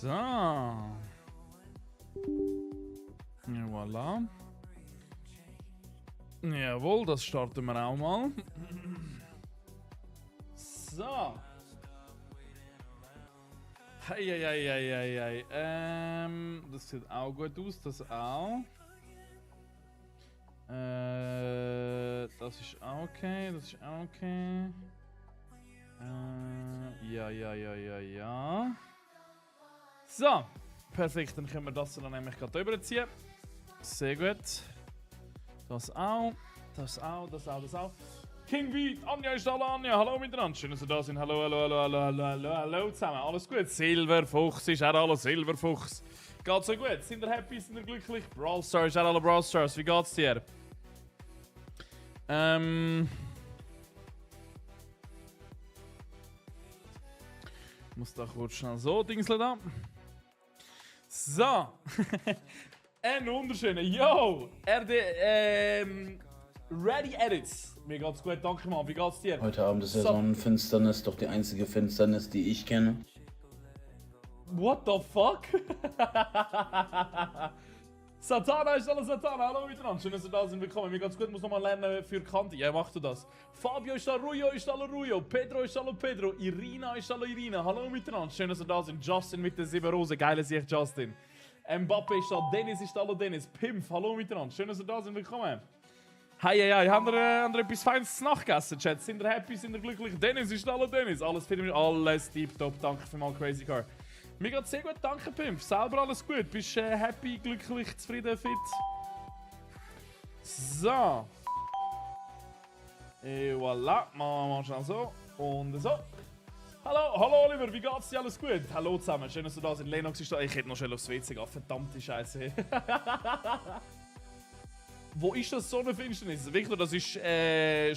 So. Ja, voilà. Jawohl, das starten wir auch mal. So. Hey. Das sieht auch gut aus, das auch. Das ist auch okay, das ist auch okay. Ja. So, perfekt, dann können wir das dann nämlich gerade rüberziehen. Sehr gut. Das auch. King Beat, Anja ist da, Anja, hallo miteinander, schön, dass ihr da sind, hallo zusammen, alles gut? Silberfuchs ist auch alle Silberfuchs. Geht's so gut? Sind ihr happy, sind ihr glücklich? Brawl Stars, auch alle Brawl Stars, wie geht's dir? Ich muss da kurz schnell so dingseln da. So. Ein wunderschöner, yo, Ready Edits. Mir geht's gut, danke mal. Wie geht's dir? Heute Abend ist ja Sonnenfinsternis, doch die einzige Finsternis, die ich kenne. What the fuck? Satana ist alles Satana, hallo miteinander, schön, dass ihr da sind, willkommen. Mir geht's gut, muss nochmal lernen für Kanti. Ja, mach du das. Fabio ist da, Ruyo ist da, Ruyo. Pedro ist da, Pedro. Irina ist da, Irina, hallo miteinander, schön, dass ihr da sind. Justin mit der 7 Rose, geile Sicht, Justin. Mbappe ist da, Dennis ist da, Dennis. Pimpf, hallo miteinander, schön, dass ihr da sind, willkommen. Hey, haben ihr etwas Feines nachgegessen, Chat? Sind ihr happy, sind ihr glücklich? Dennis ist da, Dennis. Alles fit, alles tiptop, danke für mal Crazy Car. Mir geht's sehr gut, danke Pimp. Selber alles gut. Bist happy, glücklich, zufrieden, fit? So. Et voilà. Machen wir mal schnell so. Und so. Hallo Oliver, wie geht's dir? Alles gut? Hallo zusammen, schön, dass du da sind. Lennox ist da. Ich hätte noch schnell aufs WC gehen. Verdammte Scheiße. Wo ist das Sonnenfinsternis? Victor, das ist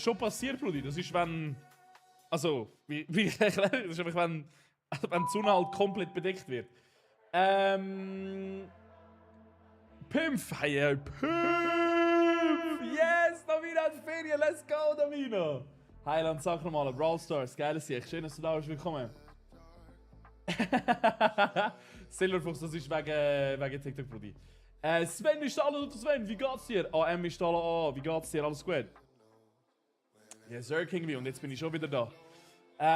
schon passiert, Brudi. Das ist, wenn. Also, wie erkläre ich das? Das ist einfach, wenn die Sonne halt komplett bedeckt wird. Pimpf! Hey, Pimpf! Yes! Davina hat Ferien! Let's go, Davina! Heiland, sag nochmal, Brawl Stars, geiles Sicht. Schön, dass du da bist. Willkommen. Silverfuchs, das ist wegen TikTok, Brudi. Sven ist da, hallo Sven, wie geht's dir? AM ist da, wie geht's dir? Alles gut? Yes, Sir King, und jetzt bin ich schon wieder da.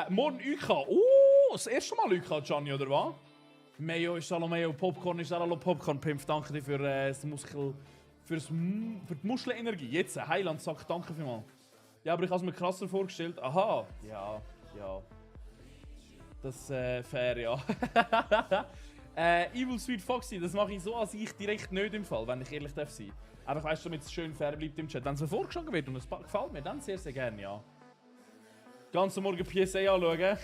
Morgen UK. Das erste Mal UK, Gianni, oder was? Mayo ist hallo Mayo, Popcorn ist hallo Popcorn. Pimp, danke dir für für die Muschelenergie. Jetzt, Heiland sagt danke vielmals. Ja, aber ich habe es mir krasser vorgestellt. Aha, ja. Das fair, ja. Evil Sweet Foxy, das mache ich so an sich direkt nicht im Fall, wenn ich ehrlich darf sein. Aber weißt du, damit es schön fair bleibt im Chat. Wenn es mir vorgeschlagen wird und es gefällt mir, dann sehr, sehr gerne, ja. Ganzen Morgen PSA anschauen.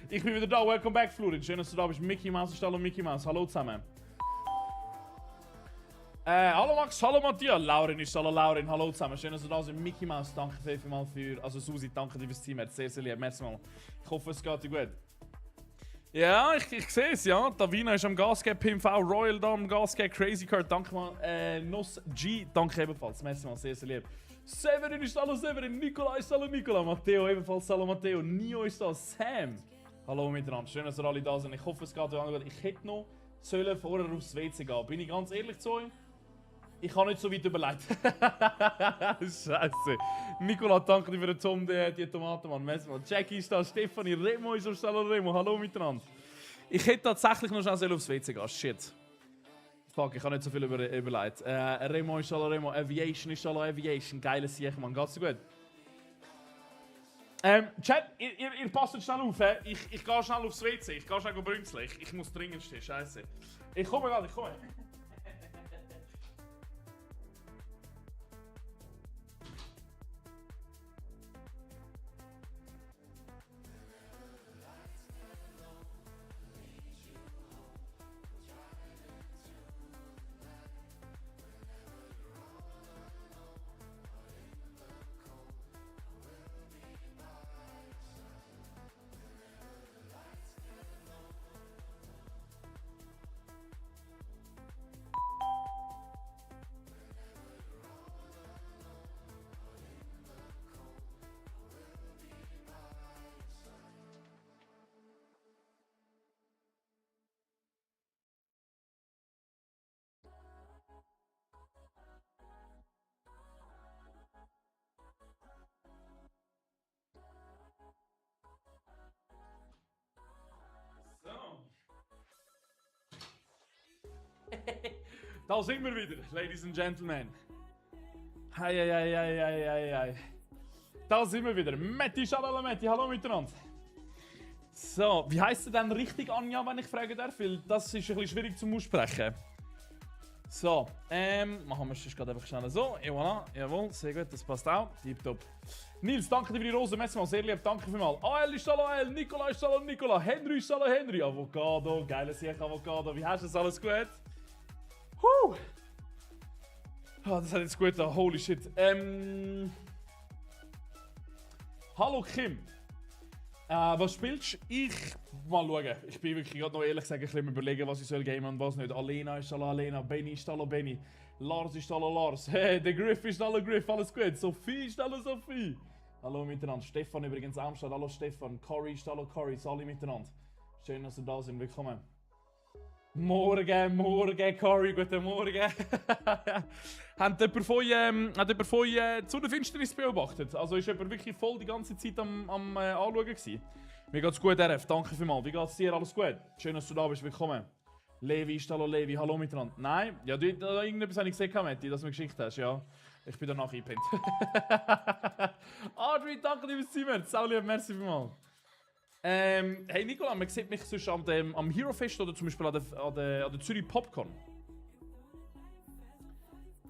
Ich bin wieder da, welcome back Florin. Schön, dass du da bist. Mickey Mouse ist da, Mickey Mouse. Hallo zusammen. Hallo Max, hallo Matthias. Lauren ist da, Lauren. Hallo zusammen. Schön, dass du da bist. Mickey Mouse, danke vielmals für... Also Susi, danke dir fürs Team. Sehr, sehr lieb. Merci mal. Ich hoffe, es geht dir gut. Ja, ich sehe es, ja. Davina ist am Gas geben, Pimp auch, Royal da am Gas geben, Crazy Card, danke mal. Nuss G, danke ebenfalls. Merci mal, sehr, sehr lieb. Severin ist hallo Severin, Nicola ist hallo Nicola, Matteo ebenfalls hallo Matteo, Nio ist da, Sam. Hallo miteinander, schön, dass ihr alle da sind. Ich hoffe, es geht euch gut. Ich hätte noch vorher aufs WC gehen. Bin ich ganz ehrlich zu euch? Ich habe nicht so weit überlegt. Scheiße. Nicola, danke dir für den Tom, die Tomaten, Mann. Merci mal. Jackie ist da, Stefanie, Remo ist da, hallo Remo, hallo miteinander. Ich hätte tatsächlich noch schnell aufs WC gehen. Shit. Fuck, ich habe nicht so viel überlegt. Remo ist hallo Remo, Aviation ist hallo Aviation. Geiles Sieg, Mann. Geht's dir gut? Chat, ihr passt schnell auf, he? Ich gehe schnell aufs WC. Ich gehe schnell brünzeln. Ich muss dringend stehen, scheiße. Ich komme gerade, ich komme. Da sind wir wieder, Ladies and Gentlemen. Hei. Da sind wir wieder. Metti, Schalala Metti, hallo miteinander. So, wie heisst du denn richtig, Anja, wenn ich fragen darf? Weil das ist ein bisschen schwierig zum Aussprechen. So, machen wir es gerade einfach schnell so. Et voilà, jawohl, sehr gut, das passt auch. Tipptopp. Nils, danke dir für die Rose, merci mal, sehr lieb, danke vielmals. AL ist hallo AL, Nicola ist hallo Nicola, Henry ist hallo Henry, Avocado, geiles Sieg Avocado, wie hast du das alles gut? Oh, das hat jetzt gut getan, holy shit. Hallo Kim. Was spielst du? Ich mal schauen. Ich bin wirklich gerade noch ehrlich gesagt ein bisschen überlegen, was ich soll gamen und was nicht. Alena ist hallo Alena, Benny ist hallo Benny, Lars ist hallo Lars, hey, der Griff ist hallo Griff, alles gut. Sophie ist hallo Sophie. Hallo miteinander. Stefan übrigens am Start, hallo Stefan. Cory ist hallo Cory, alle miteinander. Schön, dass ihr da sind, willkommen. Morgen, Cory, guten Morgen. Hat jemand von euch zu der Finsternis beobachtet? Also ist jemand wirklich voll die ganze Zeit am Anschauen gewesen? Mir geht's gut, RF, danke vielmals. Wie geht's dir? Alles gut? Schön, dass du da bist, willkommen. Levi ist hallo Levi, hallo miteinander. Nein? Ja, irgendetwas habe ich gesehen, Matti, dass du mir geschickt hast, ja. Ich bin danach eingepennt. Adri, danke dir fürs Zimmer. Sau lieb, merci vielmals. Hey Nicola, man sieht mich sonst am Hero Fest oder zum Beispiel an der Zürich Popcorn.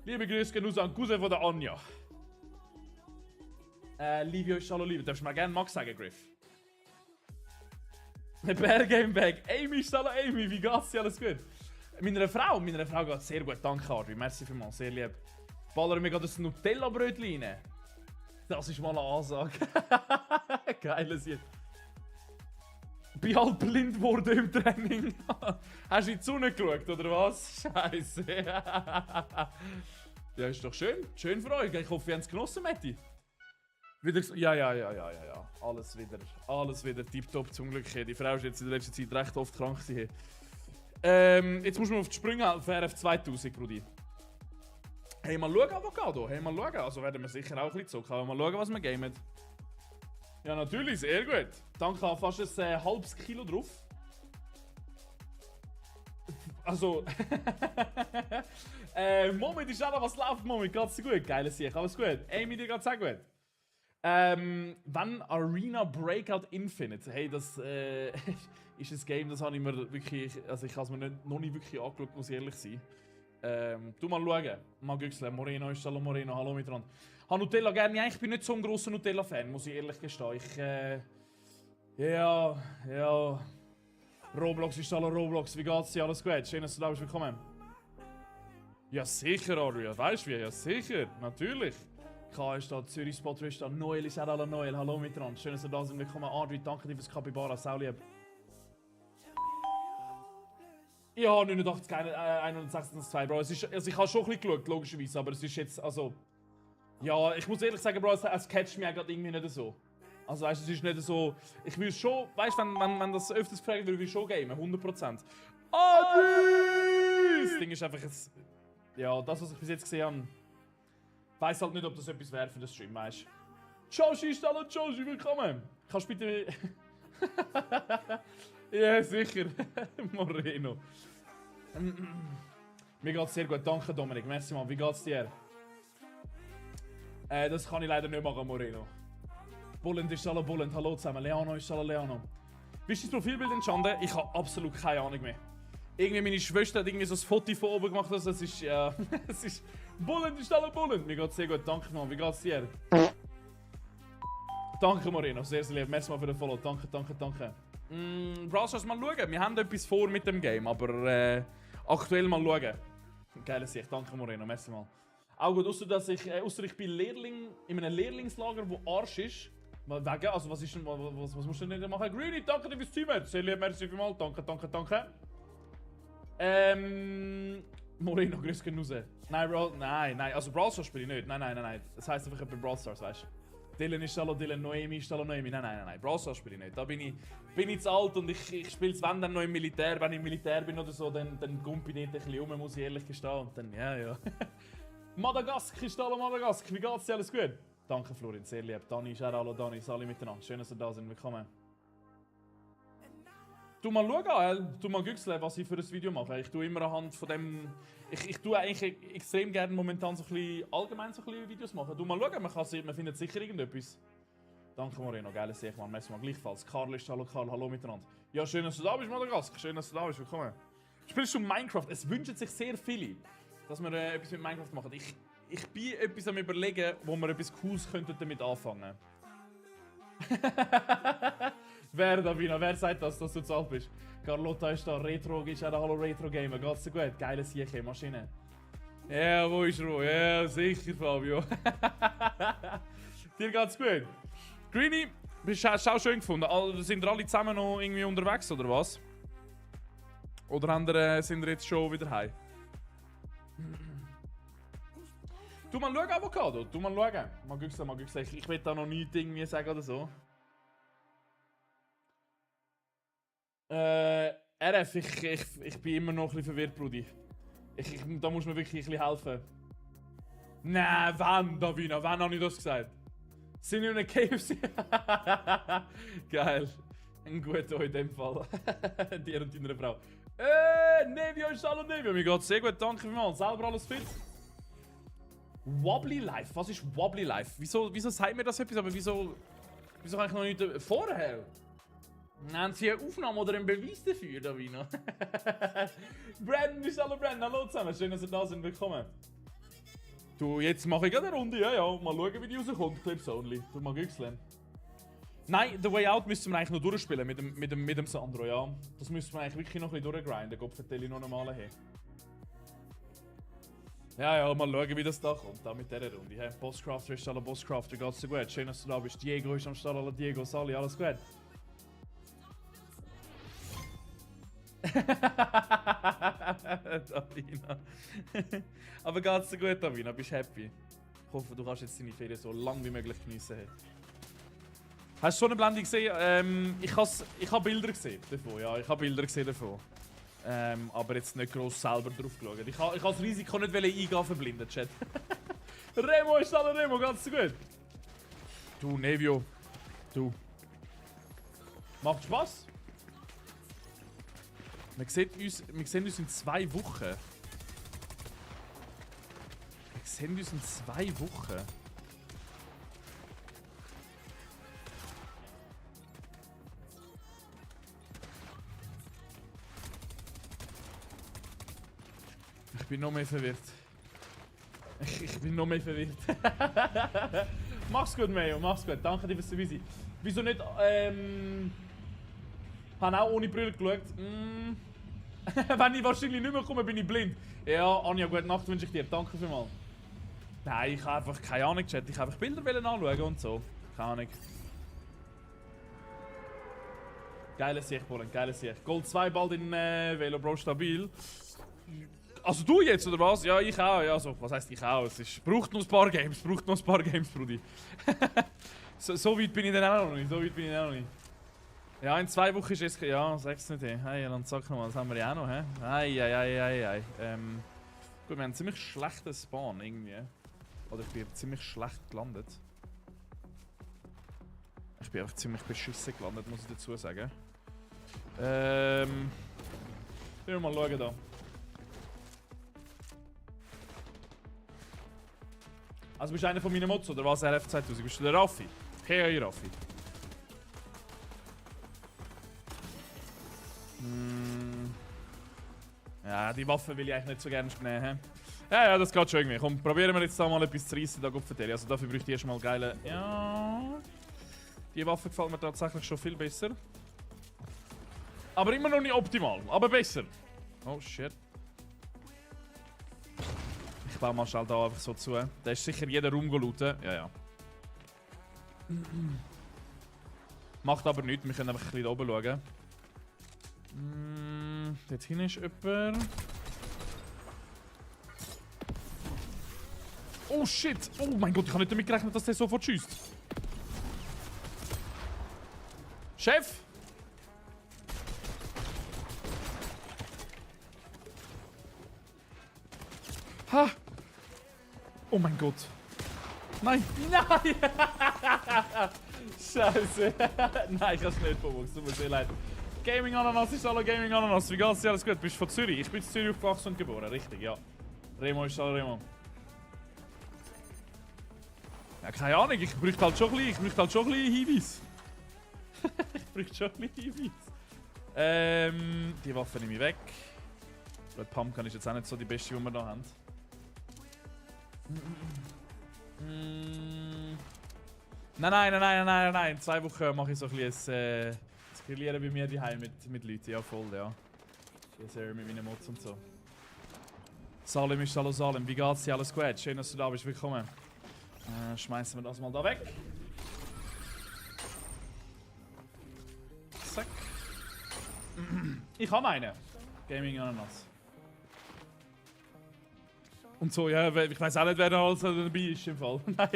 Liebe Grüße gehen raus an Cousin von der Anja. Livio ist hallo Livio. Darfst du mal gerne Max sagen, Griff? Bear Game Bag. Amy ist hallo Amy. Wie geht's dir? Alles gut? Meiner Frau geht sehr gut. Danke, Adri. Merci vielmals. Sehr lieb. Ballern wir gerade ein Nutella-Brötchen rein. Das ist mal eine Ansage. Geiles Sieg. Bin halt blind geworden im Training. Hast du in die Sonne geschaut, oder was? Scheiße. Ja, ist doch schön. Schön für euch. Ich hoffe, ihr habt es genossen, Matti. Wieder ja. Alles wieder tipptopp zum Glück. Die Frau ist jetzt in der letzten Zeit recht oft krank. Jetzt muss man auf die Sprünge auf RF 2000, Brudi. Hey, mal schauen, Avocado. Hey, mal schauen. Also werden wir sicher auch ein bisschen zocken. Mal schauen, was wir gamen. Ja, natürlich, sehr gut. Danke, fast ein halbes Kilo drauf. Also. Moment, ist auch was läuft, Moment. Geht's dir gut? Geiles Sieg, alles gut. Amy, dir geht's auch gut. Wann Arena Breakout Infinite? Hey, das ist ein Game, das habe ich mir wirklich. Also, ich habe es mir noch nicht wirklich angeschaut, muss ich ehrlich sein. Du mal schauen. Mal güchseln. Moreno ist hallo Moreno, hallo miteinander. Habe Nutella gerne. Ja, ich bin nicht so ein grosser Nutella-Fan, muss ich ehrlich gestehen. Ja. Roblox ist hallo Roblox. Wie geht's dir? Alles gut? Schön, dass du da bist. Willkommen. Ja, sicher, Aria. Weißt du wie? Ja, sicher. Natürlich. K ist da, Zürich Spot ist da, Noel ist auch hallo Noel. Hallo miteinander. Schön, dass du da sind. Willkommen. Adri, danke dir fürs Capybara. Sau lieb. Ja, 89, 126, Bro. Ich habe schon ein bisschen geschaut, logischerweise, aber es ist jetzt, also... Ja, ich muss ehrlich sagen, Bro, es catcht mich gerade irgendwie nicht so. Also weißt du, es ist nicht so... Ich will schon, weißt du, wenn das öfters gefragt wird, will ich schon gamen, 100%. Das Ding ist einfach jetzt... Ja, das, was ich bis jetzt gesehen habe... Ich weiss halt nicht, ob das etwas wäre für den Stream, weißt du. Joshi ist hallo Joshi, willkommen! Kannst du bitte... Ja, sicher. Moreno. Mir geht's sehr gut, danke Dominik. Merci mal, wie geht's dir? Das kann ich leider nicht machen, Moreno. Bullend ist hallo Bullend, hallo zusammen. Leano ist hallo Leano. Wie ist dein Profilbild entstanden? Ich habe absolut keine Ahnung mehr. Irgendwie meine Schwester hat irgendwie so ein Foto von oben gemacht, also es ist, ja... es ist... Bullend ist hallo Bullend. Mir geht's sehr gut, danke mal. Wie geht's dir? Danke Moreno, sehr, sehr lieb. Merci mal für den Follow, danke. Brawl Stars mal schauen. Wir haben etwas vor mit dem Game, aber aktuell mal schauen. Geiles Sicht, danke Moreno, merci mal. Auch gut, ausser ich bin Lehrling in einem Lehrlingslager, wo Arsch ist. Wegen, also was musst du denn machen? Greeny, danke dir fürs Zimmer. Sehr lieb, merci vielmals, danke. Moreno, grüß gehen raus. Nein, Bro, nein, also Brawl Stars spiele ich nicht. Nein. Das heisst einfach bei Brawl Stars, weißt du. Dylan ist hallo Dylan, Noemi ist hallo Noemi. Nein. Brawl Stars spiele ich nicht. Da bin ich zu alt und ich spiele es, wenn dann noch im Militär. Wenn ich im Militär bin oder so, dann gumpe ich nicht ein bisschen rum, muss ich ehrlich gestehen. Und dann, ja. Madagaskar ist hallo Madagaskar. Wie geht's dir? Alles gut? Danke Florin, sehr lieb. Dani ist auch hallo Dani, alle miteinander. Schön, dass ihr da sind. Willkommen. Du mal schauen, du mal güchseln, was ich für ein Video mache. Ich tue immer anhand von dem... Ich tue eigentlich extrem gerne momentan so ein bisschen allgemein so ein bisschen Videos machen. Du mal schauen, man findet sicher irgendetwas. Danke Moreno, geiles Sicht, man. Messen mal gleichfalls. Karl ist hallo Karl, hallo miteinander. Ja, schön, dass du da bist, Madagaskar. Schön, dass du da bist, willkommen. Spielst du Minecraft? Es wünschen sich sehr viele, dass wir etwas mit Minecraft machen. Ich bin etwas am überlegen, wo wir etwas Cooles könnten damit anfangen. Wer, Davina? Wer sagt das, dass du zu alt bist? Carlotta ist da, Retro ist auch da, hallo Retro Gamer. Geht's dir gut? Geile Sieche, Maschine. Ja, wo ist Ruhe? Ja, sicher, Fabio. Dir geht's gut? Greenie, hast du auch schön gefunden? Sind ihr alle zusammen noch irgendwie unterwegs, oder was? Oder sind ihr jetzt schon wieder heim? Du mal schauen, Avocado. Du mal schauen. Mal gucken. Ich will da noch nichts irgendwie sagen oder so. RF, ich bin immer noch ein bisschen verwirrt, Brudi. Da muss mir wirklich ein bisschen helfen. Nein, wann, Davina? Wann habe ich das gesagt? Sind wir in einem KFC? Geil. Ein guter in dem Fall. Dir und deiner Frau. Nevio ist hallo Nevio. Mir geht's sehr gut, danke vielmals. Selber alles fit? Wobbly Life? Was ist Wobbly Life? Wieso sagt mir das etwas? Aber wieso kann ich noch nicht vorher? Haben Sie eine Aufnahme oder einen Beweis dafür, Davina? Brandon ist hallo zusammen. Schön, dass ihr da sind. Willkommen. Du, jetzt mache ich gerade eine Runde, ja. Mal schauen, wie die rauskommt. Clips only. Du mal güchseln. Nein, The Way Out müssten wir eigentlich noch durchspielen mit dem Sandro, ja. Das müssen wir eigentlich wirklich noch ein bisschen durchgrinden. Gott vertelle noch einmal her. Ja, mal schauen, wie das da kommt, da mit dieser Runde. Hey, Bosscrafter ist alle Bosscrafter, geht's dir gut? Schön, dass du da bist. Diego ist am Start, alle Diego, Sali, alles gut? Davina. Aber geht's dir gut, Davina? Bist du happy? Ich hoffe, du kannst jetzt deine Ferien so lang wie möglich geniessen. Hast du so eine Blende gesehen? Ich habe Bilder gesehen davon, ja. Ich habe Bilder gesehen davon. Aber jetzt nicht gross selber drauf geschaut. Ich habe das Risiko nicht eingehen verblindet, Chat. Remo ist alle Remo, geht's dir gut? Du, Nevio. Du. Macht Spaß? Wir sehen uns in 2 Wochen. Wir sehen uns in 2 Wochen. Ich bin noch mehr verwirrt. Ich bin noch mehr verwirrt. Mach's gut, Mayo, mach's gut. Danke dir fürs Dabeisein. Wieso nicht, habe auch ohne Brille geschaut. Wenn ich wahrscheinlich nicht mehr komme, bin ich blind. Ja, Anja, gute Nacht wünsche ich dir. Danke vielmals. Nein, ich habe einfach keine Ahnung, Chat. Ich habe einfach Bilder anschauen und so. Keine Ahnung. Geiles Sicht, Bullen, geiles Sicht. Gold 2 bald in Velo, Bro, stabil. Also du jetzt, oder was? Ja, ich auch. Ja, also, was heisst ich auch? Es braucht noch ein paar Games, Brudi. so weit bin ich dann auch noch nicht, Ja, in 2 Wochen ist es... Ja, sag's nicht, hey. Hey, dann sag nochmal, das haben wir ja auch noch, hä? Ei. Gut, wir haben einen ziemlich schlechten Spawn, irgendwie. Oder ich bin ziemlich schlecht gelandet. Ich bin einfach ziemlich beschissen gelandet, muss ich dazu sagen. Wir mal schauen da. Also bist du einer von meinen Mods, oder was? RF 2000? Bist du der Raffi? Hey, Raffi. Ja, die Waffe will ich eigentlich nicht so gerne nehmen. Ja, das geht schon irgendwie. Komm, probieren wir jetzt da mal etwas zu reissen, da Gottverdeli. Also dafür bräuchte ich erstmal geile... Ja... Die Waffe gefällt mir tatsächlich schon viel besser. Aber immer noch nicht optimal, aber besser. Oh shit. Ich baue mal schnell da einfach so zu. Da ist sicher jeder Raum gelooten. Ja. Macht aber nichts, wir können einfach ein bisschen da oben schauen. Dort hinten ist jemand. Oh shit! Oh mein Gott, ich habe nicht damit gerechnet, dass der sofort schießt. Chef! Ha! Oh mein Gott. Nein! Nein! Scheiße! Nein, ich hab's nicht verwuchst, tut mir sehr leid. Gaming Ananas ist hallo Gaming Ananas. Wie geht's dir? Alles gut? Bist du von Zürich? Ich bin in Zürich aufgewachsen und geboren, richtig, ja. Remo ist hallo Remo. Ja, keine Ahnung, ich bräuchte halt schon ein bisschen Hinweis. Ich bräuchte schon ein bisschen Hinweis. Die Waffe nehme ich weg. Red Pumpkin ist jetzt auch nicht so die beste, die wir hier haben. Nein. In 2 Wochen mache ich so ein bisschen das Grillieren bei mir daheim mit Leuten. Ja, voll, ja. Ja, sehr mit meinen Mods und so. Salim ist hallo Salim. Wie geht's dir? Alles gut? Schön, dass du da bist. Willkommen. Schmeißen wir das mal da weg. Zack. Ich habe einen. Gaming Ananas. Und so, ja, ich weiß auch nicht, wer da alles dabei ist im Fall. Nein,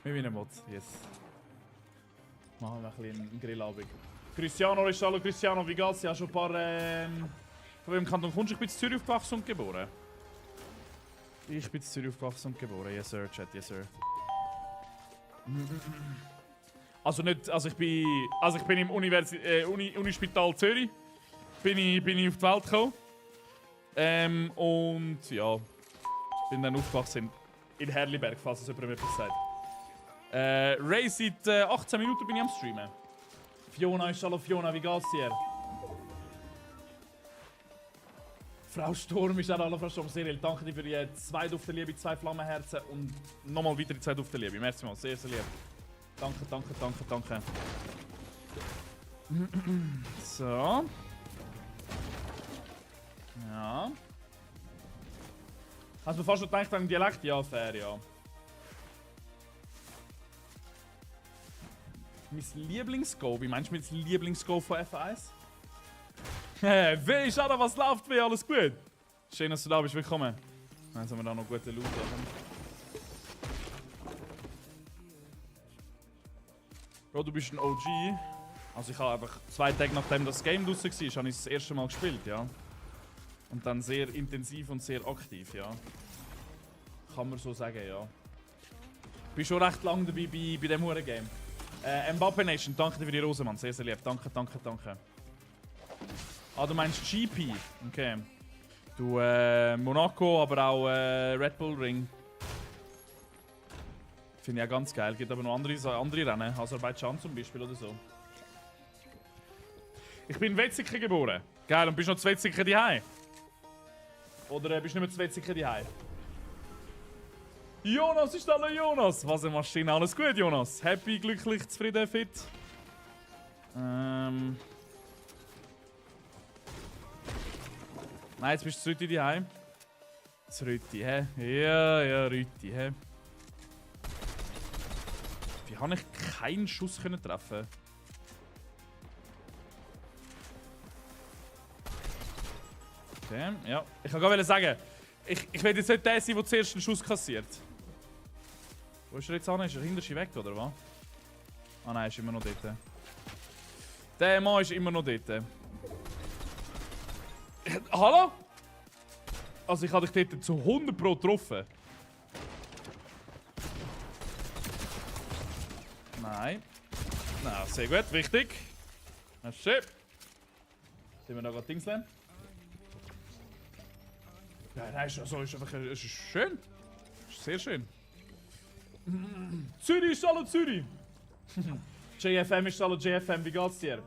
mit meinen Mods, yes. Machen wir ein bisschen einen Grillabend. Cristiano ist hallo Cristiano, wie geht's? Ja, schon ein paar. Von welchem Kanton kommst du? Ich bin in Zürich aufgewachsen und geboren. Ich bin in Zürich aufgewachsen und geboren, yes sir, Chat, yes sir. Also nicht, also ich bin im Unispital Zürich. Bin ich auf die Welt gekommen. Und ja. Bin dann aufgewachsen in Herliberg, falls es jemand etwas sagt. Ray, seit 18 Minuten bin ich am Streamen. Fiona ist hallo Fiona, wie geht's dir? Frau Sturm ist auch hallo Frau Sturm, sehr lieb. Danke dir für die 2 Duft der Liebe, 2 Flammenherzen und nochmal weitere 2 Duft der Liebe. Merci mal, sehr, sehr lieb. Danke. So. Ja. Hast du fast schon gedacht an den Dialekt? Ja, fair, ja. Mein Lieblingsgo? Wie meinst du mit Lieblingsgo von F1? Wie ist da, was läuft? Wie alles gut? Schön, dass du da bist. Willkommen. Jetzt haben wir da noch gute Loot. Bro, du bist ein OG. Also ich habe einfach 2 Tage nachdem das Game draussen war, habe ich das erste Mal gespielt, ja. Und dann sehr intensiv und sehr aktiv, ja. Kann man so sagen, ja. Ich bin schon recht lange dabei bei dem Huren-Game. Mbappe Nation, danke dir für die Rose, Mann. Sehr, sehr lieb. Danke. Ah, du meinst GP? Okay. Du, Monaco, aber auch Red Bull Ring. Finde ich auch ganz geil. Gibt aber noch andere Rennen. Aserbaidschan zum Beispiel oder so. Ich bin in Wetzikon geboren. Geil, und bist du noch zu Wetzikon daheim? Oder bist du nicht mehr zu Wetzikon daheim? Jonas ist da, Jonas! Was eine Maschine. Alles gut, Jonas? Happy, glücklich, zufrieden, fit? Nein, jetzt bist du zu Rüti daheim. Zu Rüti, hä? Ja, Rüti, hä? Wie habe ich keinen Schuss treffen? Okay, ja. Ich kann gerade sagen, ich will jetzt nicht der sein, der zuerst einen Schuss kassiert. Wo ist er jetzt an? Ist er hinter weg, oder was? Ah nein, ist immer noch dort. Der Mann ist immer noch dort. Hallo? Also ich habe dich dort zu 100 Pro getroffen. Nein. Na, sehr gut, wichtig. Merci. Sind wir noch gerade Dings lernen? Ja, nein, also ist einfach ist schön. Ist sehr schön. Zürich ist hallo Zürich. JFM ist hallo JFM, wie geht's dir?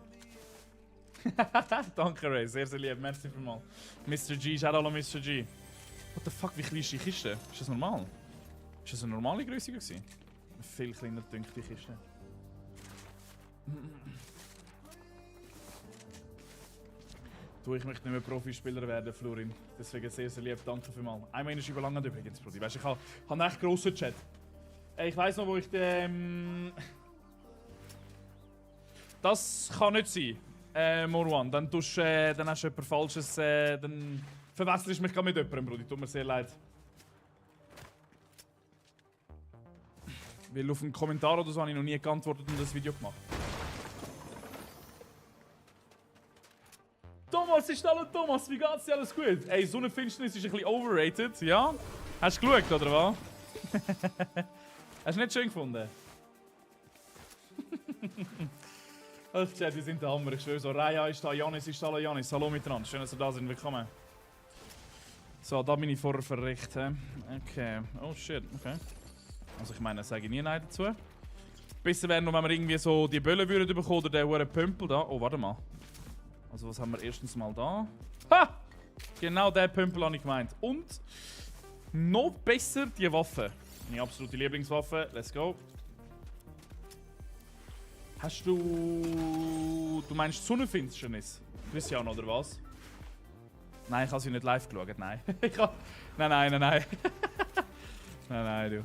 Danke Ray, sehr, sehr lieb, merci vielmals. Mr. G, ist auch hallo Mr. G. What the fuck, wie klein ist die Kiste? Ist das normal? Ist das eine normale Größe gewesen? Viel kleiner dünkt die Kiste. Du, ich möchte nicht mehr Profispieler werden, Florin. Deswegen sehr, sehr lieb, danke vielmals. Einmal ist überlangt übrigens, Brudi. Weißt du, ich habe einen echt grossen Chat. Ich weiss noch, wo ich den... Das kann nicht sein, Morwan. Dann hast du etwas Falsches... dann verwechselst du mich gerade mit jemandem, Brudi. Tut mir sehr leid. Weil auf einen Kommentar oder so habe ich noch nie geantwortet und das Video gemacht. Thomas, ist hallo Thomas, wie geht's dir? Alles gut? Ey, Sonnenfinsternis ist ein bisschen overrated, ja? Hast du geschaut, oder was? Hast du nicht schön gefunden? Ach, Chat, wir sind der Hammer. Ich schwöre so. Raya ist da, Janis ist da, Janis. Hallo miteinander. Schön, dass ihr da sind. Willkommen. So, da bin ich vorher verreckt. Okay. Oh shit, okay. Also ich meine, sage ich nie Nein dazu. Besser wäre noch, wenn wir irgendwie so die Böllen würden bekommen oder den hohen Pömpel da. Oh, warte mal. Also was haben wir erstens mal da? Ha! Genau der Pömpel habe ich gemeint. Und noch besser die Waffe. Meine absolute Lieblingswaffe. Let's go. Hast du... Du meinst Sonnenfinsternis? Christian, oder was? Nein, ich habe sie nicht live geschaut, nein. Nein. Nein, du.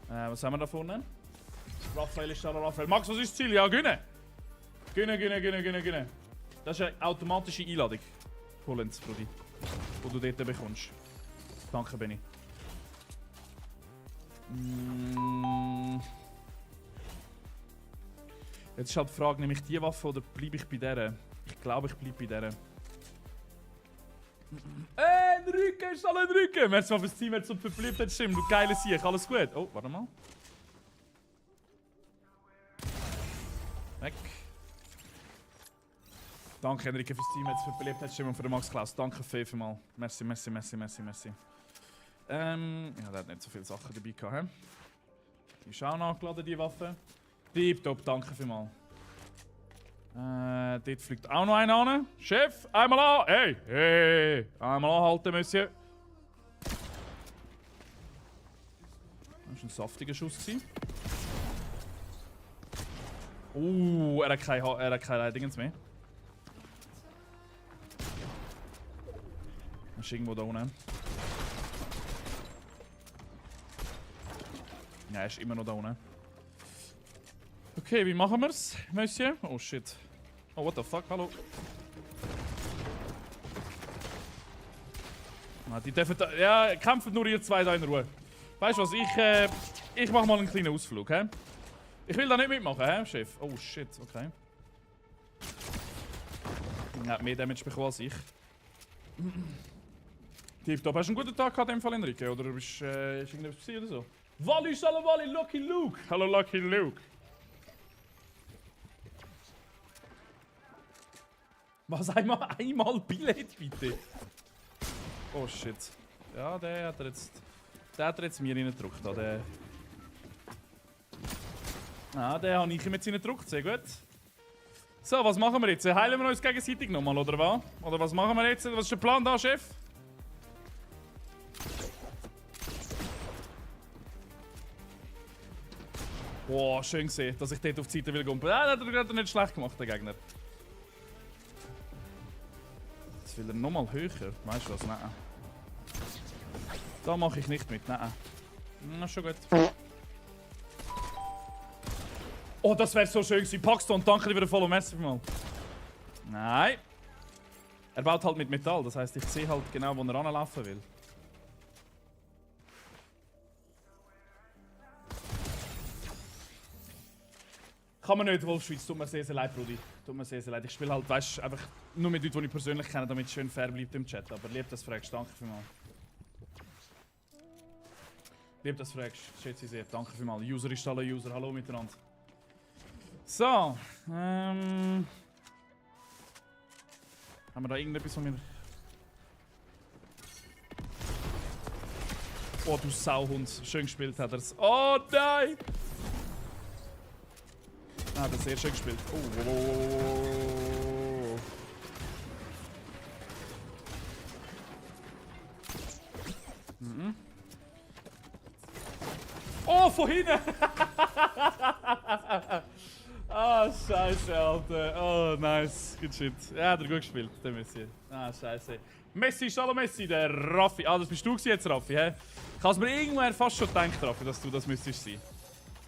Was haben wir da vorne? Raphael ist da, Raphael. Max, was ist das Ziel? Ja, gewinnen! Gewinnen. Das ist eine automatische Einladung. Polenz, Brudi. Die du dort bekommst. Danke, Benny. Jetzt ist halt die Frage, nehme ich die Waffe oder bleibe ich bei der? Ich glaube, ich bleibe bei der. Ein Rücken, ist alle ein Rücken! Merci mal fürs Team, wer zum verbliebt hat, stimmt. Du geile Sieg, alles gut. Oh, warte mal. Weg. Danke, Enrique, fürs Team, wer zum verbliebt hat, stimmt. Und für den Max Klaus. Danke vielmals. Merci. Ja, der hat nicht so viele Sachen dabei gehabt. Die ist auch nachgeladen, die Waffe. Tipptopp, danke vielmals. Dort fliegt auch noch einer an. Chef, einmal an! Hey! Einmal anhalten, Monsieur. Das war ein saftiger Schuss. Er hat keine Dingens mehr. Er ist irgendwo da unten. Ja, er ist immer noch da unten. Okay, wie machen wir's, Monsieur? Oh shit. Oh, what the fuck, hallo. Ah, die dürfen da... Ja, kämpfen nur ihr zwei da in Ruhe. Weißt du was, ich mach mal einen kleinen Ausflug, hä? Ich will da nicht mitmachen, hä, Chef? Oh shit, okay. Er hat mehr Damage bekommen als ich. Tipptopp, hast du einen guten Tag gehabt in dem Fall, Enrique? Oder ist irgendetwas passiert oder so? Wally, hallo Wally, Lucky Luke! Hallo Lucky Luke! Was, einmal Billett, bitte? Oh shit. Ja, der hat er jetzt mir reingedrückt. Den habe ich ihm jetzt reingedrückt, sehr gut. So, was machen wir jetzt? Heilen wir uns gegenseitig nochmal, oder was? Oder was machen wir jetzt? Was ist der Plan da, Chef? Boah, schön gesehen, dass ich dort auf die Seite will gumpen. Das hat er nicht schlecht gemacht, der Gegner. Jetzt will er nochmal höher. Weißt du was? Nein. Da mache ich nicht mit. Nein. Na, schon gut. Oh, das wäre so schön gewesen. Paxton, danke dir für den Follow. Merci mal. Nein. Er baut halt mit Metall. Das heisst, ich sehe halt genau, wo er ranlaufen will. Kann man nicht, Wolfschweiz. Tut mir sehr, sehr leid, Brudi. Tut mir sehr, sehr leid. Ich spiele halt, weißt du, einfach nur mit Leuten, die ich persönlich kenne, damit es schön fair bleibt im Chat. Aber lieb, das fragst. Danke vielmals. Lieb, das fragst. Schätze ich sehr. Danke vielmals. User ist alle User. Hallo miteinander. So. Haben wir da irgendetwas von mir? Oh, du Sauhund. Schön gespielt hat er es. Oh nein! Ah, das ist sehr schön gespielt. Oh. Oh, von hinten! Ah, scheiße, Alter. Oh, nice. Good shit. Ja, der gut gespielt, der Messi. Ah, scheiße. Messi, Shalom Messi, der Raffi. Ah, das bist du jetzt, Raffi, hä? Ich hab's mir irgendwann fast schon gedacht, Raffi, dass du das müsstest sein.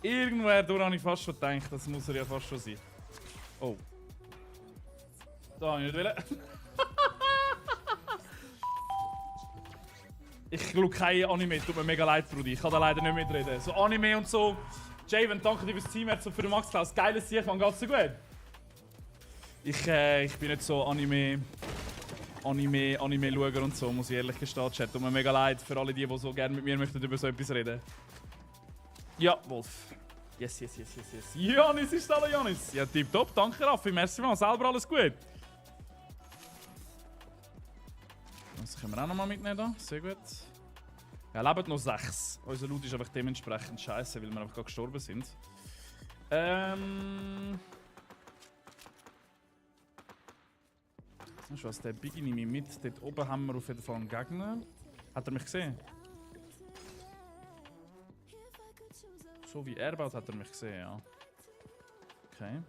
Irgendwoher durch habe ich fast schon gedacht, das muss er ja fast schon sein. Oh. Da habe ich nicht wollen. Ich schaue kein Anime, tut mir mega leid, Brudi. Ich kann da leider nicht mitreden. So Anime und so. Javen, danke dir fürs Teamherz und für den Max Klaus. Geiles Sieg, man, geht's so gut? Ich bin nicht so Anime-Schauer und so, muss ich ehrlich gestehen. Chat, tut mir mega leid für alle die so gerne mit mir möchten über so etwas reden. Ja, Wolf. Yes. Janis ist da, Janis. Ja, tipptopp. Danke, Raffi. Merci mal. Selber alles gut. Das können wir auch noch mal mitnehmen da. Sehr gut. Ja, leben noch 6. Unser Loot ist einfach dementsprechend scheiße, weil wir einfach gerade gestorben sind. Weißt du was, der Biggie nehme ich mit. Dort oben haben wir auf jeden Fall einen Gegner. Hat er mich gesehen? So wie er baut, hat er mich gesehen, ja. Okay.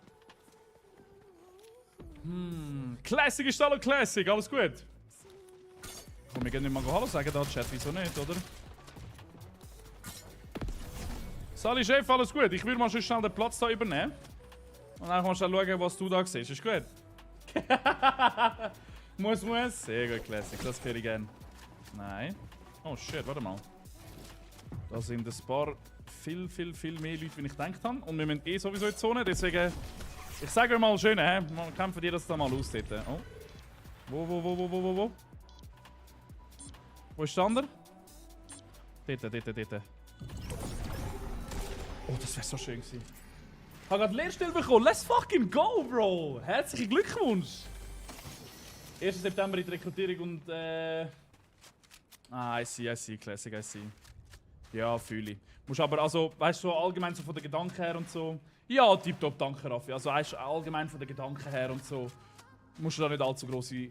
Classic ist alle Classic, alles gut. Komm, wir gehen nicht mal Hallo sagen da, Chat, wieso nicht, oder? Sali, Chef, alles gut. Ich will mal schon schnell den Platz da übernehmen. Und dann mal schnell schauen, was du da siehst. Ist gut? muss. Sehr gut, Classic. Das höre ich gerne. Nein. Oh shit, warte mal. Da sind ein paar viel mehr Leute, wie ich gedacht habe. Und wir müssen eh sowieso in die Zone. Deswegen, ich sage euch mal schön, kämpfen dir das da mal aus dort. Oh. Wo? Wo ist der andere? Dort. Oh, das wäre so schön gewesen. Ich habe gerade Lehrstelle bekommen. Let's fucking go, Bro! Herzlichen Glückwunsch! 1. September in die Rekrutierung und I see. Classic, I see. Ja, fühle ich. Musst aber, also, weißt du, so allgemein so von den Gedanken her und so. Ja, tipptopp, danke, Raffi. Also, weißt du, allgemein von den Gedanken her und so. Musst du da nicht allzu grosse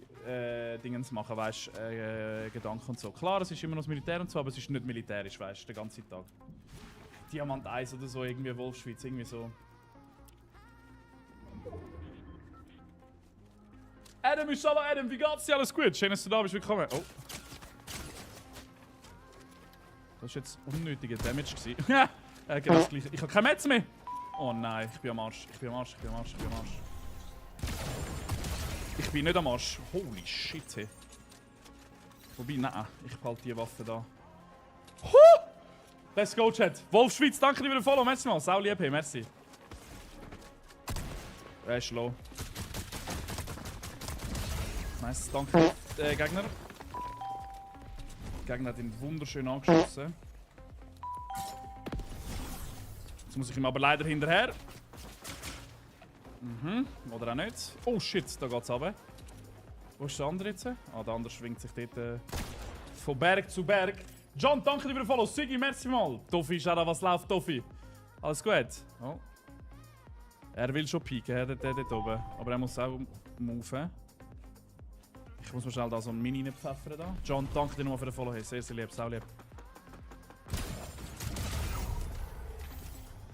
Dinge machen, weißt du, Gedanken und so. Klar, es ist immer noch das Militär und so, aber es ist nicht militärisch, weißt du, den ganzen Tag. Diamant 1 oder so, irgendwie Wolfschweiz, irgendwie so. Adam, Adam, wie geht's dir? Alles gut? Schön, dass du da bist, willkommen. Oh. Das war jetzt unnötiger Damage. Genau das Gleiche. Ich habe kein Metz mehr. Oh nein, ich bin am Arsch. Ich bin nicht am Arsch. Holy shit. Hey. Wobei, nein, ich behalte die Waffe da. Let's go, Chat. Wolfschweiz, danke dir für den Follow. Merci mal. Sau lieb, hey, merci. Er ist low. Nice, danke, Gegner. Der Gegner hat ihn wunderschön angeschossen. Jetzt muss ich ihm aber leider hinterher. Oder auch nicht. Oh shit, da geht's runter. Wo ist der andere jetzt? Ah, der andere schwingt sich dort von Berg zu Berg. John, danke dir für den Follow. Siggi, merci mal. Toffi, schau da, was läuft, Toffi. Alles gut? Oh. Er will schon pieken, der dort oben. Aber er muss auch moven. Ich muss mal schnell da so ein Mini reinpfeffern. Da. John, danke dir nochmal für den Follow. Hey, sehr lieb, sehr lieb.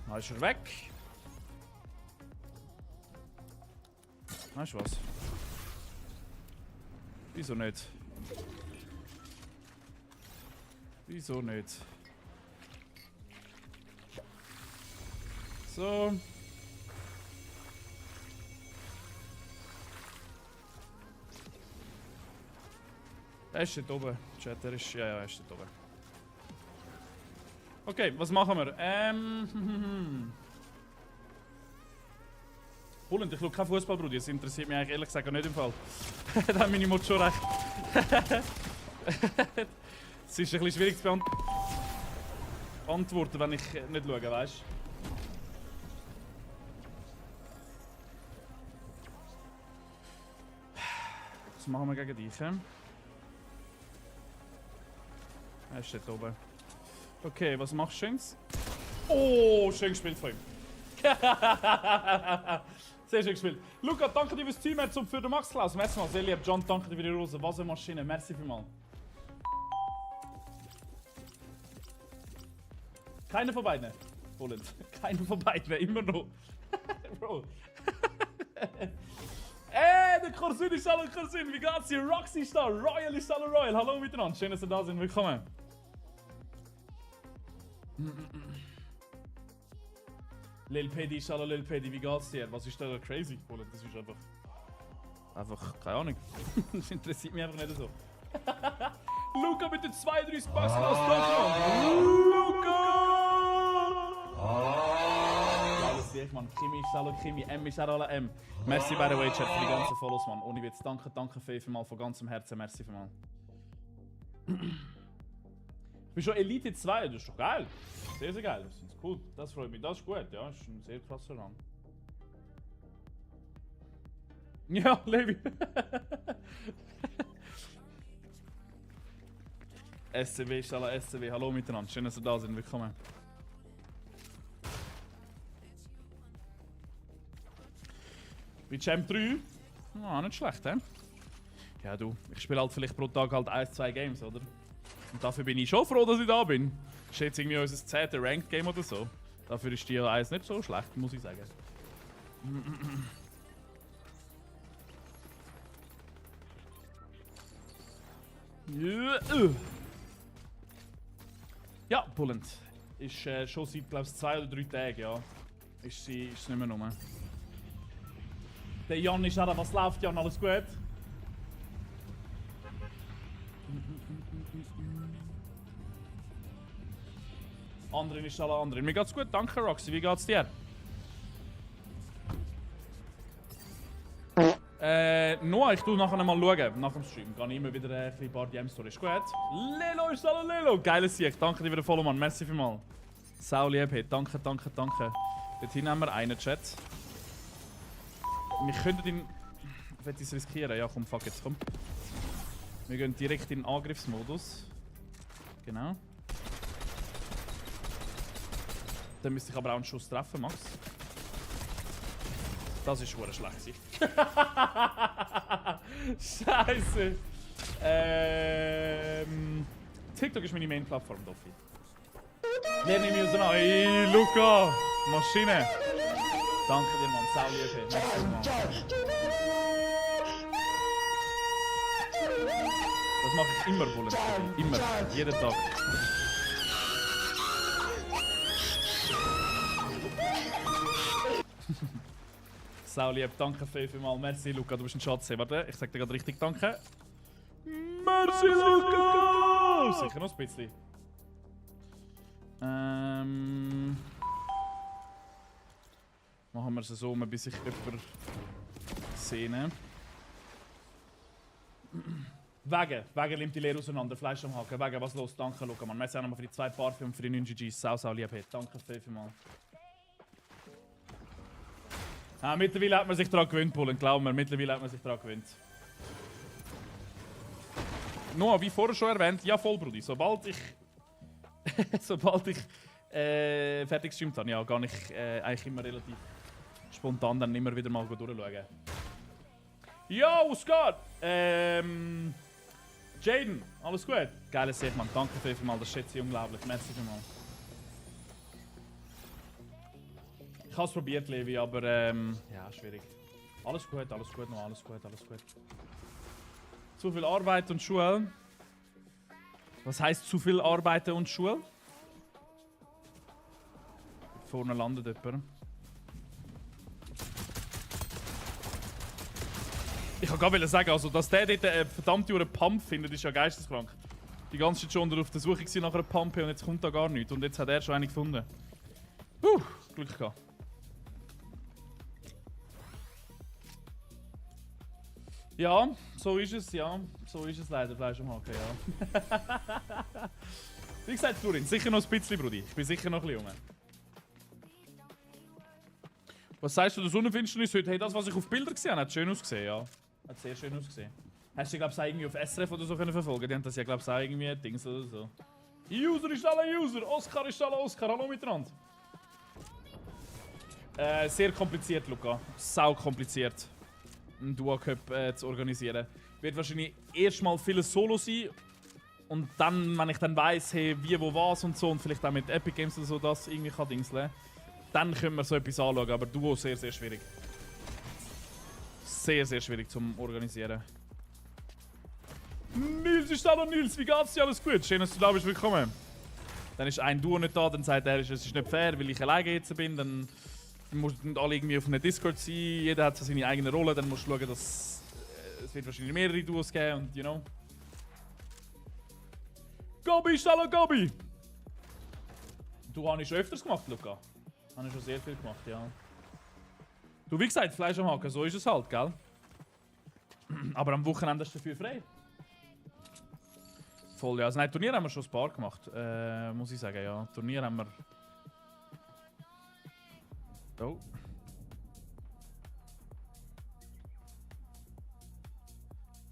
Da ist er weg. Weißt du was? Wieso nicht? Wieso nicht? So. Er ist dort oben. Chat, er ist. Ja, er ist dort oben. Okay, was machen wir? Bullen, ich schaue kein Fußball, Bruder. Das interessiert mich eigentlich ehrlich gesagt nicht im Fall. Da hat meine Mutter schon recht. Es ist ein bisschen schwierig zu beantworten, wenn ich nicht schaue, weißt du? Was machen wir gegen dich? Er ist dort oben. Okay, was machst du schönes? Oh, schön gespielt von ihm. Sehr schön gespielt. Luca, danke dir fürs Team zum für den Max Klaus. Merci mal, sehr lieb. John, danke dir für die Rose. Was eine Maschine. Merci vielmals. Keiner von beiden. Bullet. Keiner von beiden. Immer noch. Bro. Der Corsun ist alle Corsun. Wie geht's dir? Roxy ist da. Royal ist alle Royal. Hallo miteinander. Schön, dass ihr da sind. Willkommen. Lil Pedi ist alle Lil Pedi. Wie geht's dir? Was ist da crazy? Bullet, das ist einfach. Keine Ahnung. Das interessiert mich einfach nicht so. Luca mit den 32 Bucks aus Deutschland. Luca! Alles sehe ich, Mann. Kimi ist alle Kimi, M ist alle M. Merci by the way, Chat, für die ganzen Follows, Mann. Ohne Witz. Danke vielmals von ganzem Herzen. Merci vielmals. Du bist schon Elite 2, das ist doch geil. Sehr, sehr geil. Das ist cool. Das freut mich. Das ist gut, ja. Das ist ein sehr krasser Rang. Ja, Levi. SCW, Schala SCW. Hallo miteinander. Schön, dass ihr da sind. Willkommen. Bei Champ 3? Ah, nicht schlecht, hä? Ja, du. Ich spiele halt vielleicht pro Tag halt 1-2 Games, oder? Und dafür bin ich schon froh, dass ich da bin. Das ist jetzt irgendwie unser 10. Ranked Game oder so. Dafür ist die 1 nicht so schlecht, muss ich sagen. Ja, Bullet. Ist schon seit, glaube ich, 2 oder 3 Tagen, ja. Ist es nicht mehr rum. Der Jan ist auch, was läuft, Jan? Alles gut? Andrin ist alle anderen. Mir geht's gut, danke Roxy. Wie geht's dir? Noah, ich tu nachher mal schauen, nach dem Stream. Gehe ich immer wieder ein bisschen paar DM-Story. Ist gut? Lelo ist alle Lelo! Geiles Sieg. Danke dir für den Follow, Mann. Merci vielmals. Sau lieb, hey. Danke, danke, danke. Dorthin haben wir einen Chat. Wir könnten ihn... Ich will es riskieren. Ja, komm, fuck jetzt, komm. Wir gehen direkt in den Angriffsmodus. Genau. Dann müsste ich aber auch einen Schuss treffen, Max. Das ist schon schlecht. Scheiße. TikTok ist meine Main-Plattform, Doffi. Lerne ich mich auseinander. Hey, Luca! Maschine! Danke dir, Mann. Sau lieb. Das mache ich immer, Bullen. Immer. Jeden Tag. Sau lieb, danke vielmals. Merci Luca, du bist ein Schatz. Warte, ich sag dir gerade richtig danke. Merci Luca! Sicher noch ein bisschen. Machen wir es so, bis ich jemanden sehe. Wegen nimmt die Lehre auseinander, Fleisch am Haken. Wegen, was los? Danke Luca, Mann. Merci auch nochmal für die 2 Parfüm und für die 9 GGs. Sau lieb. Danke vielmals. Ah, mittlerweile hat man sich daran gewöhnt, Bullen, glaub mir, mittlerweile hat man sich daran gewöhnt. Noah, wie vorher schon erwähnt, ja voll, Brudi, sobald ich fertig gestreamt habe, ja, gehe ich eigentlich immer relativ spontan dann immer wieder mal durchschauen. Ja, was geht? Jaden, alles gut? Geiles Sicht, Mann, danke vielmals, das schätze ich unglaublich, merci vielmals. Ich habe es probiert, Levi, aber ja, schwierig. Alles gut, noch, alles gut. Zu viel Arbeit und Schule. Was heisst zu viel Arbeiten und Schule? Vorne landet jemand. Ich kann gar sagen, also, dass der dort eine verdammte Pump findet, ist ja geisteskrank. Die ganze Zeit schon auf der Suche nach einer Pumpe und jetzt kommt da gar nichts. Und jetzt hat er schon eine gefunden. Glück gehabt. Ja, so ist es, ja. So ist es leider, Fleisch am Haken, ja. Wie gesagt, Florin, sicher noch ein bisschen, Brudi. Ich bin sicher noch ein bisschen jung. Was sagst du der Sonnenfinsternis heute? Hey, das, was ich auf Bildern gesehen habe, hat schön ausgesehen, ja. Hat sehr schön ausgesehen. Hast du, glaube ich, irgendwie auf SRF oder so können verfolgen? Die haben das ja, glaube ich, auch irgendwie Dings oder so. User ist alle User, Oscar ist alle Oscar, hallo miteinander. Sehr kompliziert, Luca. Sau kompliziert. Einen Duo-Cup zu organisieren. Wird wahrscheinlich erstmal vieles Solo sein. Und dann, wenn ich dann weiss, hey, wie, wo, was und so, und vielleicht auch mit Epic Games oder so, das irgendwie kann dingseln, dann können wir so etwas anschauen. Aber Duo sehr, sehr schwierig. Sehr, sehr schwierig zum Organisieren. Nils ist da noch, Nils, wie geht's dir? Alles gut? Schön, dass du da bist, willkommen. Dann ist ein Duo nicht da, dann sagt er, es ist nicht fair, weil ich alleine jetzt bin. Dann müssen alle irgendwie auf einem Discord sein, jeder hat so seine eigene Rolle, dann musst du schauen, dass es wird wahrscheinlich mehrere Duos geben und you know. Gabi, Stella, Gabi! Du hast schon öfters gemacht, Luca. Habe ich schon sehr viel gemacht, ja. Du, wie gesagt, Fleisch am Haken, so ist es halt, gell? Aber am Wochenende hast du dafür frei. Voll, ja. Also, nein, Turnier haben wir schon ein paar gemacht. Muss ich sagen, ja. Turnier haben wir... Oh.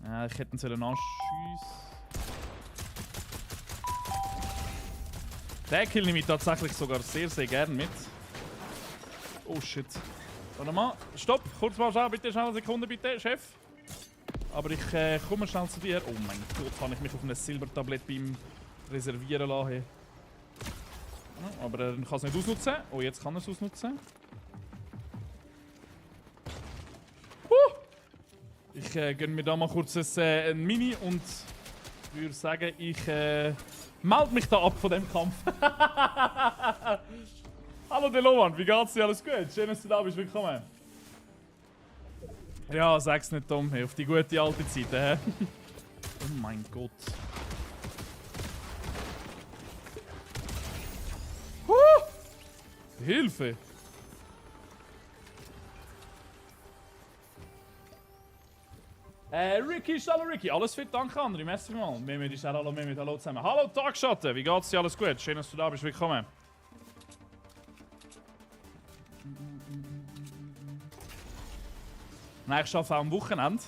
Ja, ich hätte ihn sollen anschiessen. Den kill nehme ich tatsächlich sogar sehr, sehr gern mit. Oh shit. Warte mal. Stopp. Kurz mal schauen, bitte. Schnell eine Sekunde, bitte, Chef. Aber ich komme schnell zu dir. Oh mein Gott, habe ich mich auf ein Silbertablett beim Reservieren lassen. Ja, aber er kann es nicht ausnutzen. Oh, jetzt kann er es ausnutzen. Ich gönne mir da mal kurz ein Mini und würde sagen, ich melde mich da ab von dem Kampf. Hallo Deloman, wie geht's dir? Alles gut? Schön, dass du da bist. Willkommen. Ja, sag's nicht, Tom. Hey, auf die gute alte Zeit, Oh mein Gott. Hilfe! Ricky, hallo Ricky, alles fit, danke André, merci mal. Mehmet ist auch hallo Mehmet, hallo zusammen. Hallo Tagschatten, wie geht's dir? Alles gut? Schön, dass du da bist, willkommen. Nein, ich arbeite auch am Wochenende.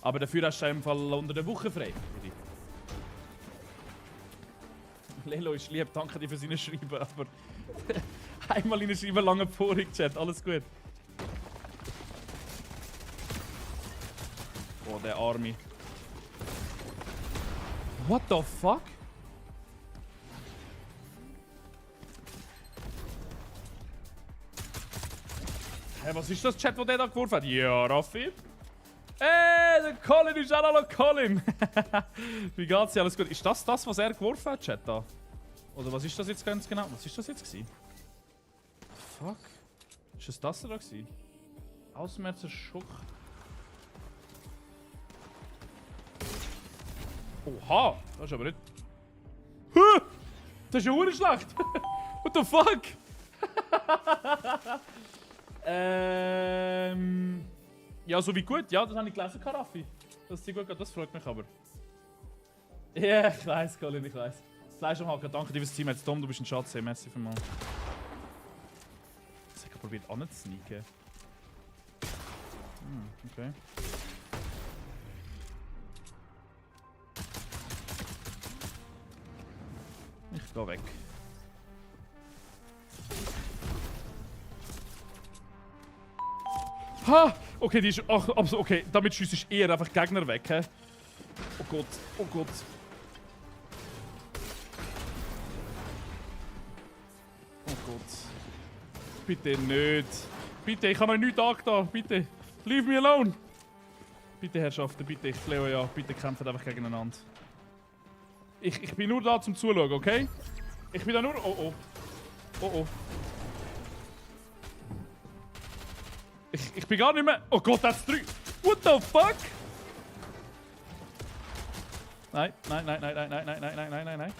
Aber dafür hast du im Fall unter der Woche frei. Lelo ist lieb, danke dir für seine Schreiben, aber einmal in Schreiben lange Forum-Chat, alles gut. Oh, der Arme. What the fuck? Hey, was ist das Chat, wo der da geworfen hat? Ja, Raffi. Der Colin ist auch noch Colin. Wie geht's dir? Alles gut? Ist das, was er geworfen hat, Chat da? Oder was ist das jetzt ganz genau? Was ist das jetzt gewesen? Fuck. Ist das da gewesen? Ausmerzer Schock. Oha! Das ist aber nicht... Das ist ja hure schlecht! What the fuck? Ja, so wie gut. Ja, das habe ich gelesen, Karaffi. Dass es dir gut geht, das freut mich aber. Ja, yeah, ich weiß, Colin, ich weiß. Fleisch am Haken, danke dir fürs Team. Jetzt Tom, du bist ein Schatz, hey, merci für mal. Ich habe probiert anzusneaken. Okay. Ich geh weg. Ha! Okay, die ist... Ach, okay, damit schießt ich eher einfach Gegner weg, hä? Oh Gott, oh Gott. Oh Gott. Bitte nicht. Bitte, ich habe euch nichts angetan. Bitte. Leave me alone. Bitte, Herrschaften, bitte. Ich flehe euch an. Bitte kämpft einfach gegeneinander. Ich bin nur da zum Zuschauen, okay? Ich bin da nur... Oh oh. Oh oh. Ich bin gar nicht mehr... Oh Gott, das ist 3... What the fuck? Nein, nein, nein, nein, nein, nein, nein, nein, nein, nein, nein,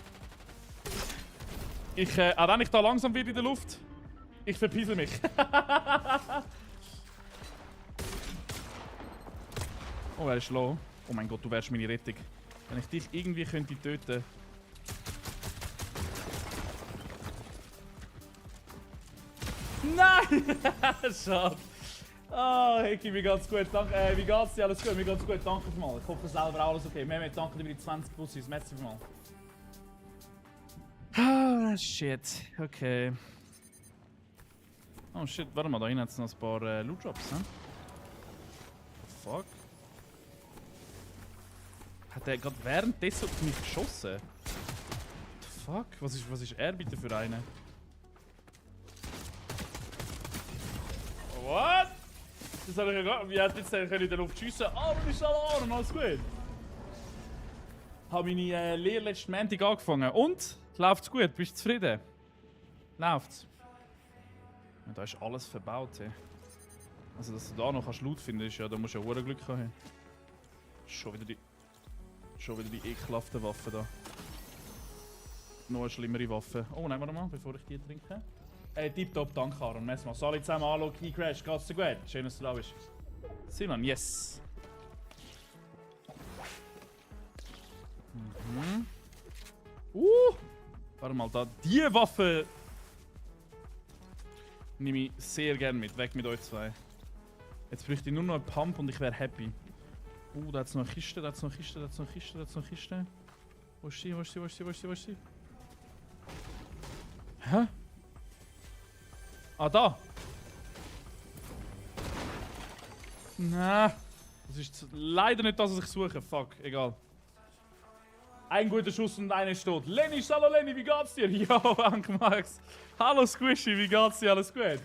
nein. Auch wenn ich da langsam werde in der Luft, ich verpiesel mich. Oh, er ist low. Oh mein Gott, du wärst meine Rettung. Wenn ich dich irgendwie könnte töten. Nein! Schade. Ah, Heki, mir geht's gut. Danke, wie geht's dir? Alles gut? Mir geht's gut. Danke vielmals. Ich hoffe selber alles okay. Mehmet, danke dir für die 20 Bussis. Merci vielmals. Ah, shit. Okay. Oh shit, warte mal, da hinten hat es noch ein paar Loot Drops, ne? Fuck. Hat er gerade währenddessen auf mich geschossen? Fuck, was ist er bitte für einen? What? Das habe ich ja gar nicht. Wie hat jetzt in der Luft schiessen? Ah, du bist Alarm, alles gut. Ich habe meine Lehre letzten Montag angefangen. Und? Läuft's gut? Bist du zufrieden? Läuft's? Ja, da ist alles verbaut. Hey. Also, dass du da noch Loot finden kannst, ja, da musst du ja hure Glück haben. Schon wieder die ekelhaften Waffen da. Noch eine schlimmere Waffe. Oh, nehmen wir mal, bevor ich die trinke. Tipptopp, danke Aaron. Merci mal. Salut zusammen, hallo, Key Crash, geht's dir gut? Schön, dass du da bist. Simon, yes. Warte mal, da. Die Waffe nehme ich sehr gerne mit. Weg mit euch zwei. Jetzt bräuchte ich nur noch einen Pump und ich wäre happy. Da hat es noch eine Kiste, da hat es noch eine Kiste, da hat es noch eine Kiste, da hat es noch eine Kiste. Wo ist sie, wo ist sie, wo ist sie, wo ist sie, wo ist sie? Hä? Ah, da! Nein. Das ist leider nicht das, was ich suche. Fuck, egal. Ein guter Schuss und einer ist tot. Lenny, hallo Lenny, wie geht's dir? Yo, Uncle Max. Hallo Squishy, wie geht's dir? Alles gut?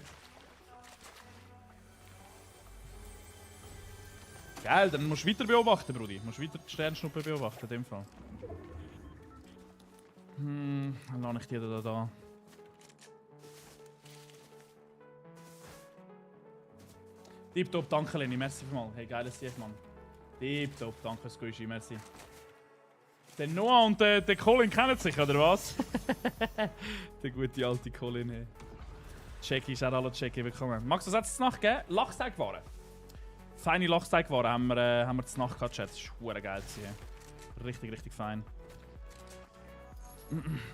Geil, dann musst du weiter beobachten, Brudi. Du musst weiter die Sternschnuppe beobachten, in dem Fall. Dann lasse ich die da. Tipptopp, danke Lenny, merci vielmals. Hey, geiles Sieg, Mann. Tipptopp, danke Squishy, merci. Der Noah und der Colin kennen sich, oder was? Der gute alte Colin, hey. Jackie, shout out Jackie, willkommen. Magst du das jetzt Nacht geben? Lachsteigwaren. Feine Lachsteigwaren haben wir zur Nacht gehabt, Chat. Das ist verdammt geil zu sehen. Richtig, richtig fein.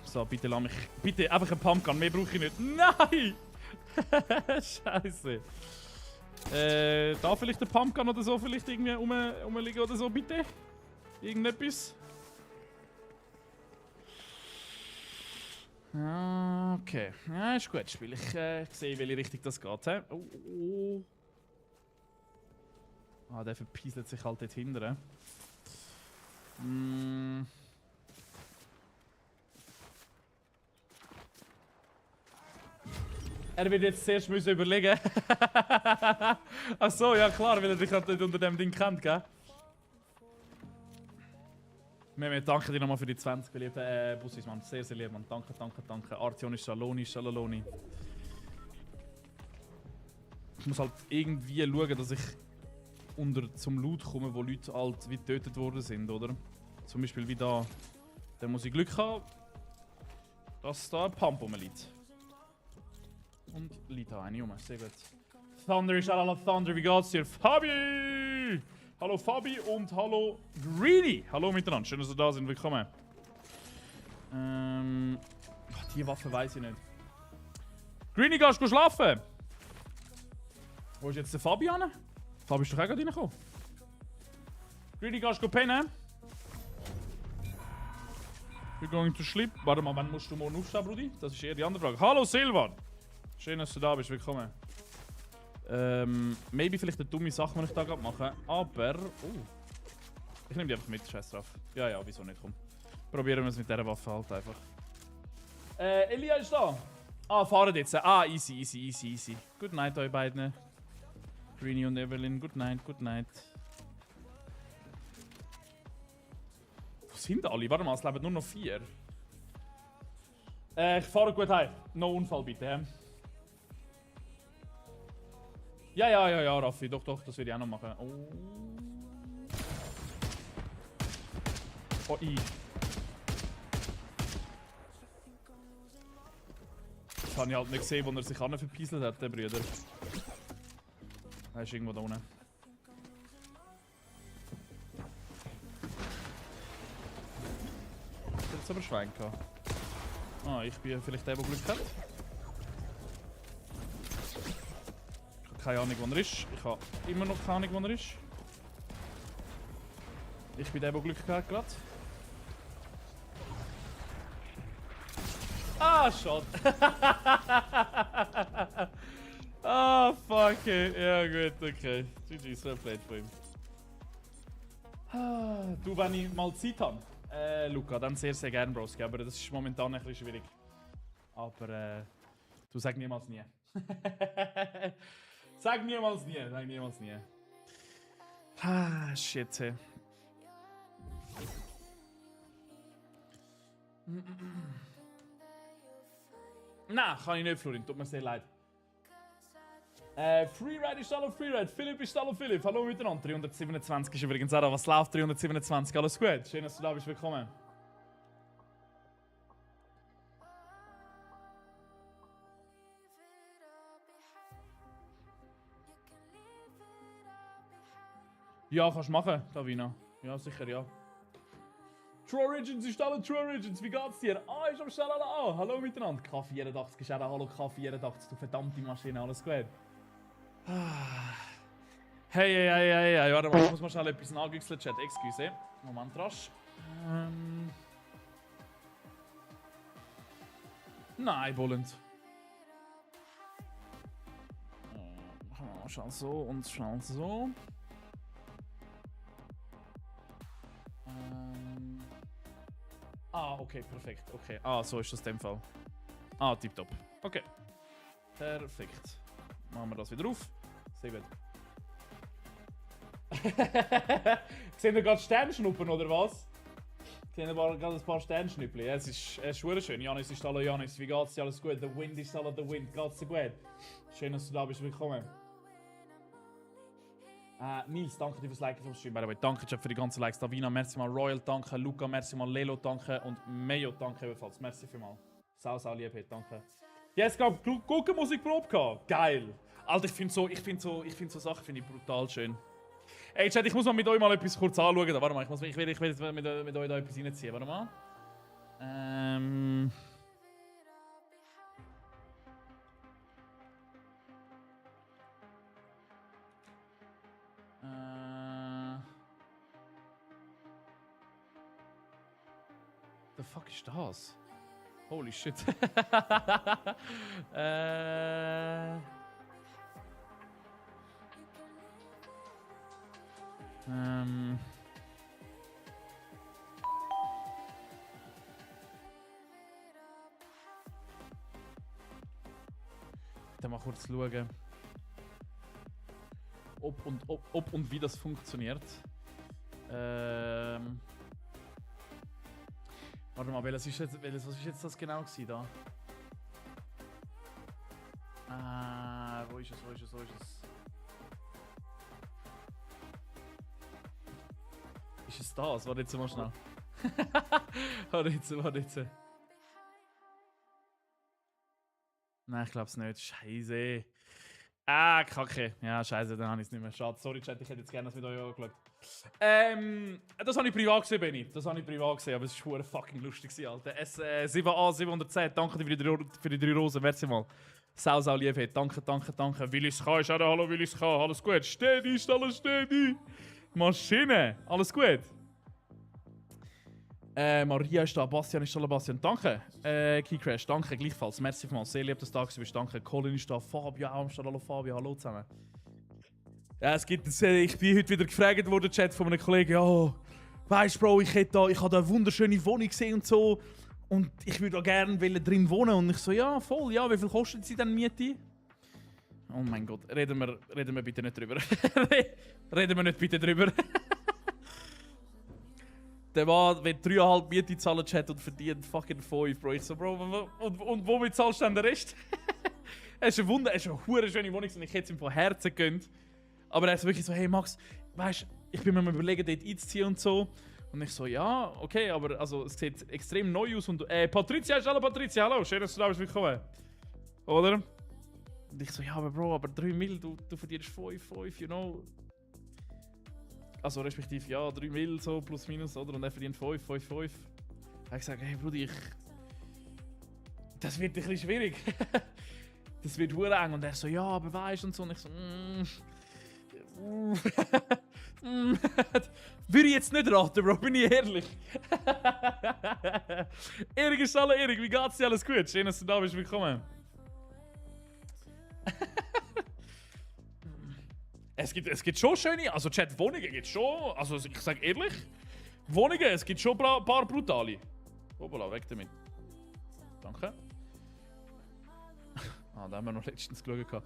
So, bitte lass mich... Bitte, einfach einen Pumpgun, mehr brauche ich nicht. Nein! Scheiße. Da vielleicht ein Pumpgun oder so, vielleicht irgendwie rumliegen oder so, bitte? Irgendetwas? Okay. Ja, ist gut, Spiel. Ich sehe, in welche Richtung das geht. He? Oh. Ah, der verpieselt sich halt dort hinten. Er wird jetzt zuerst überlegen. Ach so, ja klar, weil er dich halt nicht unter dem Ding kennt, gell? Mehmet, danke dir nochmal für die 20 beliebten Bussis, Mann. Sehr, sehr lieb, Mann. Danke. Artionisch Saloni. Ich muss halt irgendwie schauen, dass ich zum Loot komme, wo Leute halt wie getötet worden sind, oder? Zum Beispiel wie da. Da muss ich Glück haben, dass da ein Pump rumliegt. Und liegt da eine rum. Sehr gut. Thunder ist alle Thunder. Wie geht's dir? Fabi! Hallo Fabi und hallo Greedy. Hallo miteinander. Schön, dass ihr da sind. Willkommen. Die Waffe weiß ich nicht. Greedy, gehst du schlafen? Wo ist jetzt der Fabi an? Fabi ist doch auch gerade reingekommen. Greedy, gehst du pennen? We're going to sleep. Warte mal, wann musst du morgen aufstehen, Brudi? Das ist eher die andere Frage. Hallo Silvan. Schön, dass du da bist. Willkommen. Maybe vielleicht eine dumme Sache, die ich da gerade mache. Aber... Ich nehme die einfach mit. Scheiß drauf. Ja, wieso nicht? Komm. Probieren wir es mit dieser Waffe halt einfach. Elia ist da. Fahren jetzt. Easy. Good night, euch beiden. Greenie und Evelyn. Good night. Wo sind alle? Warte mal, es leben nur noch 4. Ich fahre gut heim. No Unfall bitte. Ja, Raffi. Doch, das will ich auch noch machen. Oh, Das habe ich halt nicht gesehen, wo er sich verpieselt hat, der Brüder. Er ist irgendwo da unten. Hat er jetzt aber Schwein gehabt? Ich bin vielleicht der, der Glück hat. Ich habe keine Ahnung, wo er ist. Ich habe immer noch keine Ahnung, wo er ist. Ich bin der, der Glück hat gerade. Schade. Fuck it. Ja, gut, okay. GG, so played von ihm. Du, wenn ich mal Zeit habe, Luca, dann sehr, sehr gerne, Broski. Aber das ist momentan ein bisschen schwierig. Aber, du sag niemals nie. Sag niemals nie. Shit, hey. Nein, kann ich nicht, Florin. Tut mir sehr leid. Freeride ist hallo Freeride. Philipp ist hallo Philipp. Hallo miteinander. 327 ist übrigens auch. Was läuft 327? Alles gut? Schön, dass du da bist. Willkommen. Ja, kannst du machen, Davina. Ja, sicher, ja. True Origins ist alle True Origins, wie geht's dir? Ah, ist am Schalala. Ah, hallo miteinander. K84, ist auch hallo K84, du verdammte Maschine, alles gut? Hey, warte mal, ich muss mal schnell etwas nachgüchseln, Chat, excuse. Moment rasch. Nein, Bullend. Machen wir mal schnell so und schnell so. Okay, perfekt. Okay. So ist das in dem Fall. Tipptopp. Okay. Perfekt. Machen wir das wieder auf. Sehr gut. Sehen wir gerade Sternschnuppen oder was? Sehen wir gerade ein paar Sternschnüppel? Ja, es ist schön. Janis ist hallo Janis, wie geht's dir? Alles gut? The Wind ist hallo The Wind. Geht's dir gut? Schön, dass du da bist. Willkommen. Nils, danke dir fürs Liken vom Stream. By the way. Danke Chat für die ganzen Likes. Davina, merci mal. Royal, danke. Luca, merci mal. Lelo, danke. Und Mayo, danke ebenfalls. Merci vielmals. Sau lieb, danke. Jetzt gab gute Musikprobe gehabt. Geil. Alter, ich finde so Sachen finde ich brutal schön. Ey, Chat, ich muss mal mit euch mal etwas kurz anschauen. Warte mal, ich will jetzt mit euch da etwas reinziehen. Warte mal. The fuck ist das? Holy shit. Dann mal kurz schauen, ob und wie das funktioniert. Warte mal, was ist jetzt das genau gewesen da? Wo ist es? Ist es das? Warte jetzt mal schnell. Warte jetzt. Nein, ich glaub's nicht. Scheiße. Kacke. Ja, scheiße, dann habe ich es nicht mehr. Schade. Sorry, Chat, ich hätte jetzt gerne das mit euch angeschaut. Das habe ich privat gesehen, Benni. Das habe ich privat gesehen, aber es war fucking lustig, Alter. S7A710, danke dir für die 3 Rosen. Merci mal. Sau lieb, hey. Danke. Willis K. ist auch da. Hallo, Willis K. Alles gut? Steady, ist alles steady. Maschine. Alles gut? Maria ist da, Bastian ist da, Bastian. Danke. Keycrash, danke, gleichfalls. Merci vielmals. Sehr lieb, dass du da bist. Danke. Colin ist da, Fabio auch am Start. Hallo Fabio, hallo zusammen. Ja, ich bin heute wieder gefragt worden, Chat, von einem Kollegen. Ja, weißt Bro, ich habe da eine wunderschöne Wohnung gesehen und so. Und ich würde da gerne drin wohnen. Und ich so, ja, voll, ja, wie viel kostet sie denn Miete? Oh mein Gott, reden wir bitte nicht drüber. Reden wir nicht bitte drüber. Der Mann will 3,5 Miete zahlen, Chat, und verdient fucking 5, Bro. Ich so, Bro, und womit zahlst du denn den Rest? Es ist eine hure schöne Wohnung und ich hätte es ihm von Herzen gegönnt. Aber er ist wirklich so, hey Max, weißt du, ich bin mir mal überlegen, dort einzuziehen und so. Und ich so, ja, okay, aber also, es sieht extrem neu aus. Und Patricia, ist alle Patricia, hallo, schön, dass du da bist, willkommen. Oder? Und ich so, ja, aber Bro, aber 3 Mil, du verdienst 5, you know. Also respektive, ja, 3 Mil so, plus minus, oder? Und er verdient 5. Da habe ich gesagt, hey Brudi, das wird ein bisschen schwierig. Das wird hure eng. Und er so, ja, aber weißt und so. Und ich so, würde ich jetzt nicht raten, Bro, bin ich ehrlich. Erik ist alle Erik, wie geht's dir? Alles gut? Schön, dass du da bist, willkommen. Es gibt schon schöne, also Chat, Wohnungen gibt schon, also ich sag ehrlich, Wohnungen, es gibt schon ein paar brutale. Hoppala, weg damit. Danke. Da haben wir noch letztens geschaut.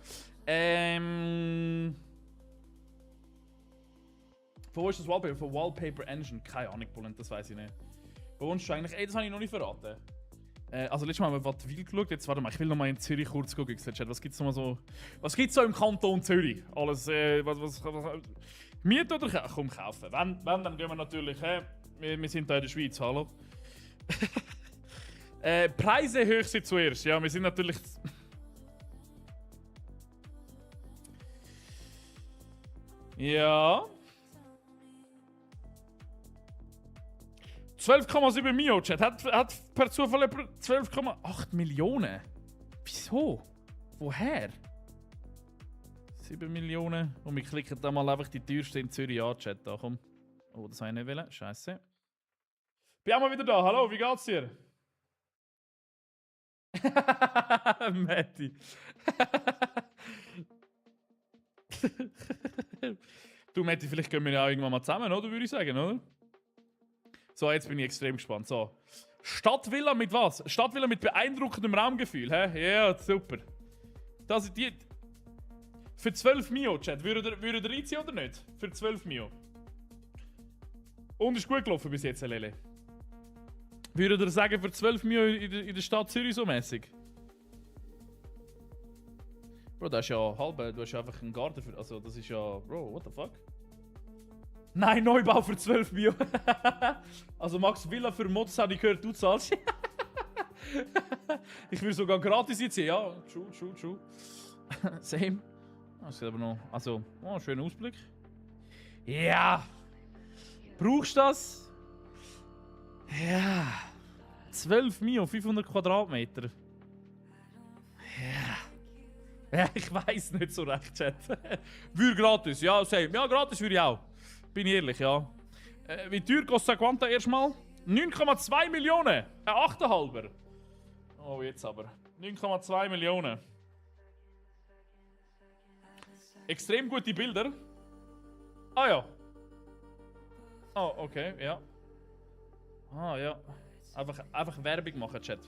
Von wo ist das Wallpaper? Von Wallpaper Engine. Keine Ahnung, Bullen, das weiß ich nicht. Wo wohnst du eigentlich? Das habe ich noch nicht verraten. Also letztes Mal haben wir Wattwil geschaut. Jetzt warte mal, ich will noch mal in Zürich kurz gucken. Was gibt's noch mal so? Was gibt's so im Kanton Zürich? Alles, was Miet oder komm kaufen? Wenn, dann gehen wir natürlich. Wir sind da in der Schweiz, hallo. Preise hoch sind zuerst. Ja, wir sind natürlich. Ja. 12,7 Mio, Chat. Hat per Zufall 12,8 Millionen. Wieso? Woher? 7 Millionen. Und wir klicken da mal einfach die teuerste in Zürich an, Chat. Da, komm. Oh, das habe ich nicht wollen. Scheiße. Bin auch mal wieder da. Hallo, wie geht's dir? Matti. Du, Matti, vielleicht gehen wir ja auch irgendwann mal zusammen, oder? Würde ich sagen, oder? So, jetzt bin ich extrem gespannt. So. Stadtvilla mit was? Stadtvilla mit beeindruckendem Raumgefühl, hä? Ja, super. Das ist die... Für 12 Mio, Chat. Würde ihr reinziehen oder nicht? Für 12 Mio. Und ist gut gelaufen bis jetzt, Lele. Würde ihr sagen, für 12 Mio in der Stadt Zürich so mäßig? Bro, das ist ja halb. Du hast ja einfach einen Garten für... Also, das ist ja... Bro, what the fuck? Nein, Neubau für 12 Mio. Also Max Villa für Mods habe ich gehört, du zahlst. Ich will sogar gratis jetzt sehen. Ja, true. Same. Das ist aber noch... Also, oh, schöner Ausblick. Ja. Brauchst du das? Ja. 12 Mio, 500 Quadratmeter. Ja, ich weiß nicht so recht, Chat. Würde gratis, ja, same. Ja, gratis würde ich auch. Bin ich ehrlich, ja. Wie teuer kostet Quanta erstmal? 9,2 Millionen. 8,5. Oh, jetzt aber. 9,2 Millionen. Extrem gute Bilder. Ah ja. Oh, okay, ja. Ah ja. Einfach Werbung machen, Chat.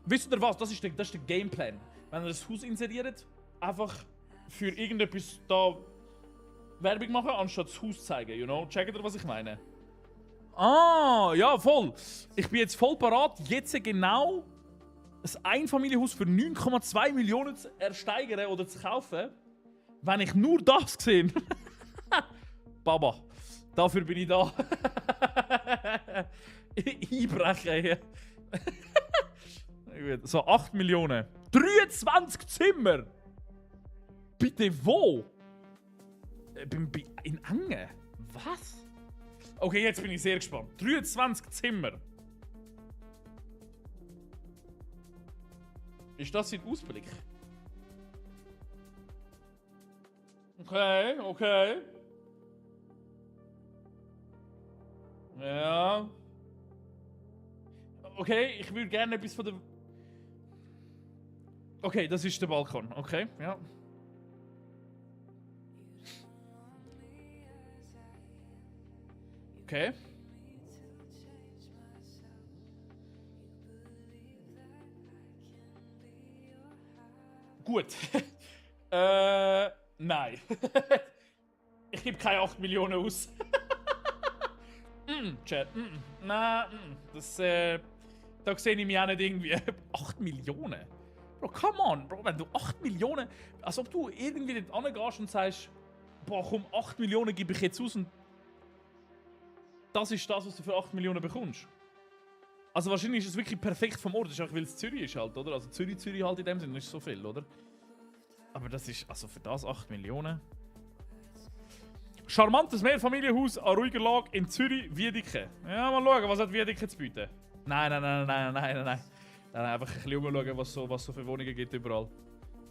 Wisst ihr was? Das ist der Gameplan. Wenn ihr das Haus inseriert, einfach für irgendetwas da Werbung machen, anstatt das Haus zeigen, you know? Checkt ihr, was ich meine? Ah, ja, voll. Ich bin jetzt voll parat, jetzt genau ein Einfamilienhaus für 9,2 Millionen zu ersteigern oder zu kaufen, wenn ich nur das sehe. Baba, dafür bin ich da. Einbrechen. So, 8 Millionen. 23 Zimmer! Bitte wo? In Ange? Was? Okay, jetzt bin ich sehr gespannt. 23 Zimmer. Ist das ein Ausblick? Okay. Ja. Okay, ich würde gerne etwas von der... Okay, das ist der Balkon. Okay, ja. Okay. Gut. Nein. Ich gebe keine 8 Millionen aus. Chat. Nein, das, da sehe ich mich auch nicht irgendwie. 8 Millionen? Bro, come on, Bro, wenn du 8 Millionen... Als ob du irgendwie dort angehst und sagst, boah, komm, 8 Millionen gebe ich jetzt aus und... Das ist das, was du für 8 Millionen bekommst. Also wahrscheinlich ist es wirklich perfekt vom Ort. Das ist auch, weil es Zürich ist halt, oder? Also Zürich halt in dem Sinne ist so viel, oder? Aber das ist, also für das 8 Millionen... Charmantes Mehrfamilienhaus an ruhiger Lage in Zürich, Wiedeke. Ja, mal schauen, was hat Wiedeke zu bieten. Nein. Dann einfach ein bisschen umschauen, was so für Wohnungen gibt überall.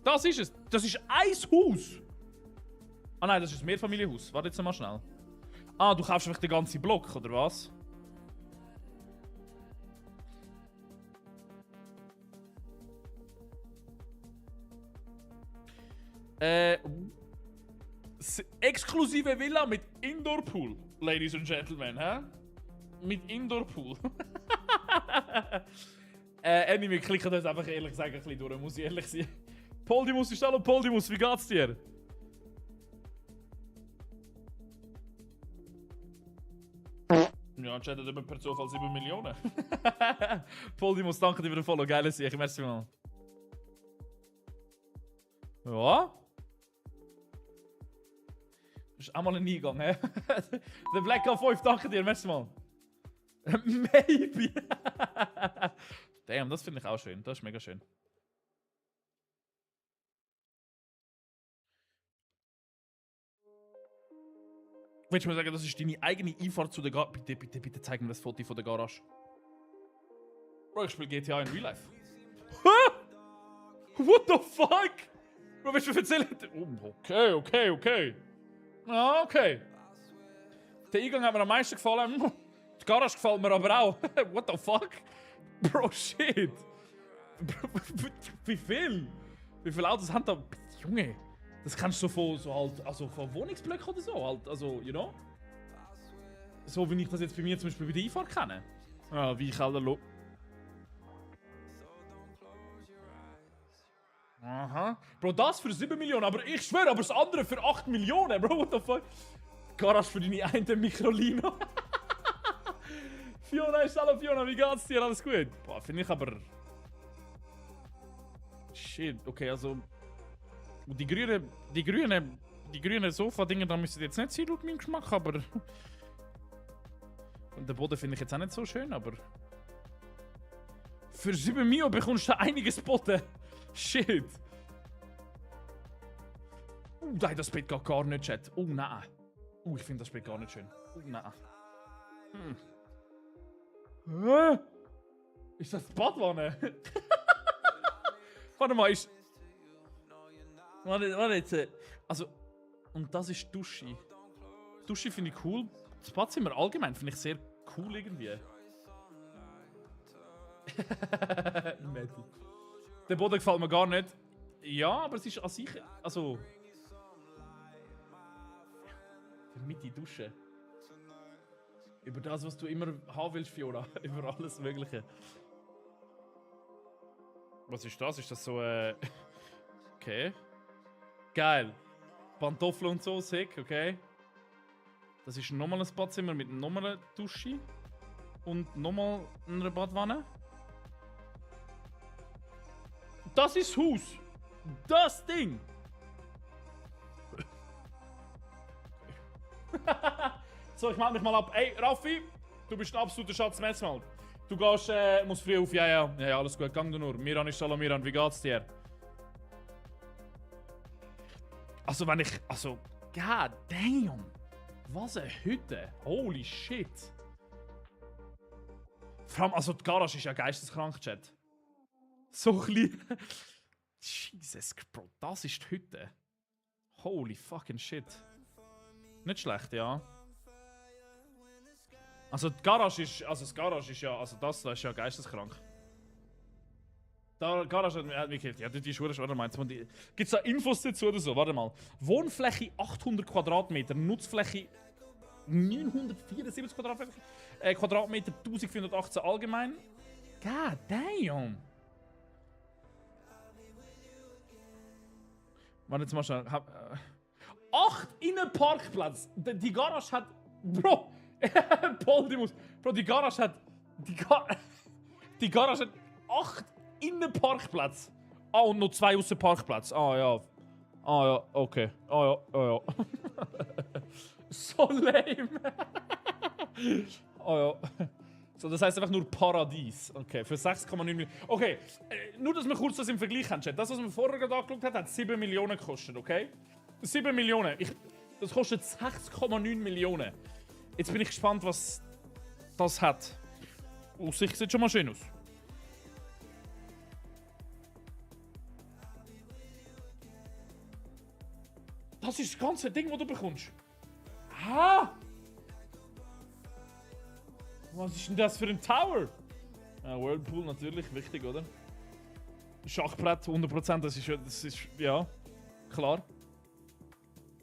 Das ist es. Das ist ein Haus. Ah nein, das ist ein Mehrfamilienhaus. Warte jetzt mal schnell. Ah, du kaufst einfach den ganzen Block, oder was? Exklusive Villa mit Indoor-Pool, Ladies and Gentlemen, hä? Mit Indoor-Pool. Wir klicken das einfach ehrlich gesagt ein bisschen durch, muss ich ehrlich sein. Poldimus ist hallo Poldimus, wie geht's dir? Ja, anscheinend hat per Zufall 7 Millionen. Poldimus, danke dir für den Follow, geiles Sieg, merci mal. Ja? Das ist auch mal ein Eingang, hä? Der Black K5, danke dir, merci mal. Maybe. Damn, das finde ich auch schön. Das ist mega schön. Willst du mir sagen, das ist deine eigene Einfahrt zu der Garage? Bitte zeig mir das Foto von der Garage. Bro, ich spiele GTA in Real Life. What the fuck? Bro, willst du mir erzählen? Oh, okay. Ah, okay. Der Eingang hat mir am meisten gefallen. Die Garage gefällt mir aber auch. What the fuck? Bro, shit. Bro, wie viel? Wie viele Autos haben da? Junge, das kannst du von so halt, also von Wohnungsblöcken oder so halt, also, you know? So wie ich das jetzt bei mir zum Beispiel bei der Einfahrt kenne. Ah, wie ich halt lo. Aha. Bro, das für 7 Millionen, aber ich schwöre, aber das andere für 8 Millionen, Bro, what the fuck? Garage für deine eine Microlino. Fiona, hallo Fiona, wie geht's dir? Alles gut? Boah, finde ich aber... Shit, okay, also... Die grünen Sofa-Dinger, da müssen jetzt nicht sein, laut meinem Geschmack, aber... Und den Boden finde ich jetzt auch nicht so schön, aber... Für 7 Mio bekommst du einiges geboten. Shit. Nein, das Bett geht gar nicht, Chat. Oh, nein. Ich finde das Bett gar nicht schön. Oh, nein. Hä? Ist das die Badwanne? Warte mal, ist... Warte jetzt. Also... Und das ist die Dusche. Die Dusche finde ich cool. Das Badzimmer allgemein finde ich sehr cool irgendwie. Medi. Der Boden gefällt mir gar nicht. Ja, aber es ist an sich... Also... Mit die Dusche. Über das, was du immer haben willst, Fiona. Über alles Mögliche. Was ist das? Ist das so okay. Geil. Pantoffeln und so, sick, okay. Das ist nochmal ein Badzimmer mit nochmal einer Dusche. Und nochmal einer Badwanne. Das ist das Haus. Das Ding. So, ich melde mich mal ab. Ey, Raffi, du bist ein absoluter Schatz. Mal. Du gehst, musst früh auf. Ja, alles gut. Gang du nur. Miran ist Salam, Miran. Wie geht's dir? Also, wenn ich. Also, god damn. Was eine Hütte. Holy shit. Vor allem, also, die Garage ist ja geisteskrank, Chat. So klein. Jesus, Bro, das ist die Hütte. Holy fucking shit. Nicht schlecht, ja. Also die Garage ist, ja, also das ist ja geisteskrank. Die Garage hat mich gekillt. Ja, die ist warte mal. Gibt es da Infos dazu oder so? Warte mal. Wohnfläche 800 Quadratmeter, Nutzfläche 974 Quadratmeter, 1418 allgemein. God damn. Warte jetzt mal schnell. 8 Innenparkplätze. Die Garage hat... Bro! Poldimus. Bro, die Garage hat... Die Garage hat 8 Innenparkplätze. Ah, und noch 2 Aussenparkplätze. Ah, ja. Ah, ja, okay. Ah, ja. So lame. Ah, ja. So, das heisst einfach nur Paradies. Okay, für 6,9 Millionen. Okay, nur, dass wir kurz das im Vergleich haben, Chat. Das, was wir vorher gerade angeschaut haben, hat 7 Millionen gekostet, okay? 7 Millionen. Das kostet 6,9 Millionen. Jetzt bin ich gespannt, was das hat. Aus Sicht sieht schon mal schön aus. Das ist das ganze Ding, das du bekommst. Ha! Was ist denn das für ein Tower? Whirlpool natürlich, wichtig, oder? Schachbrett, 100%, das ist, ja, klar.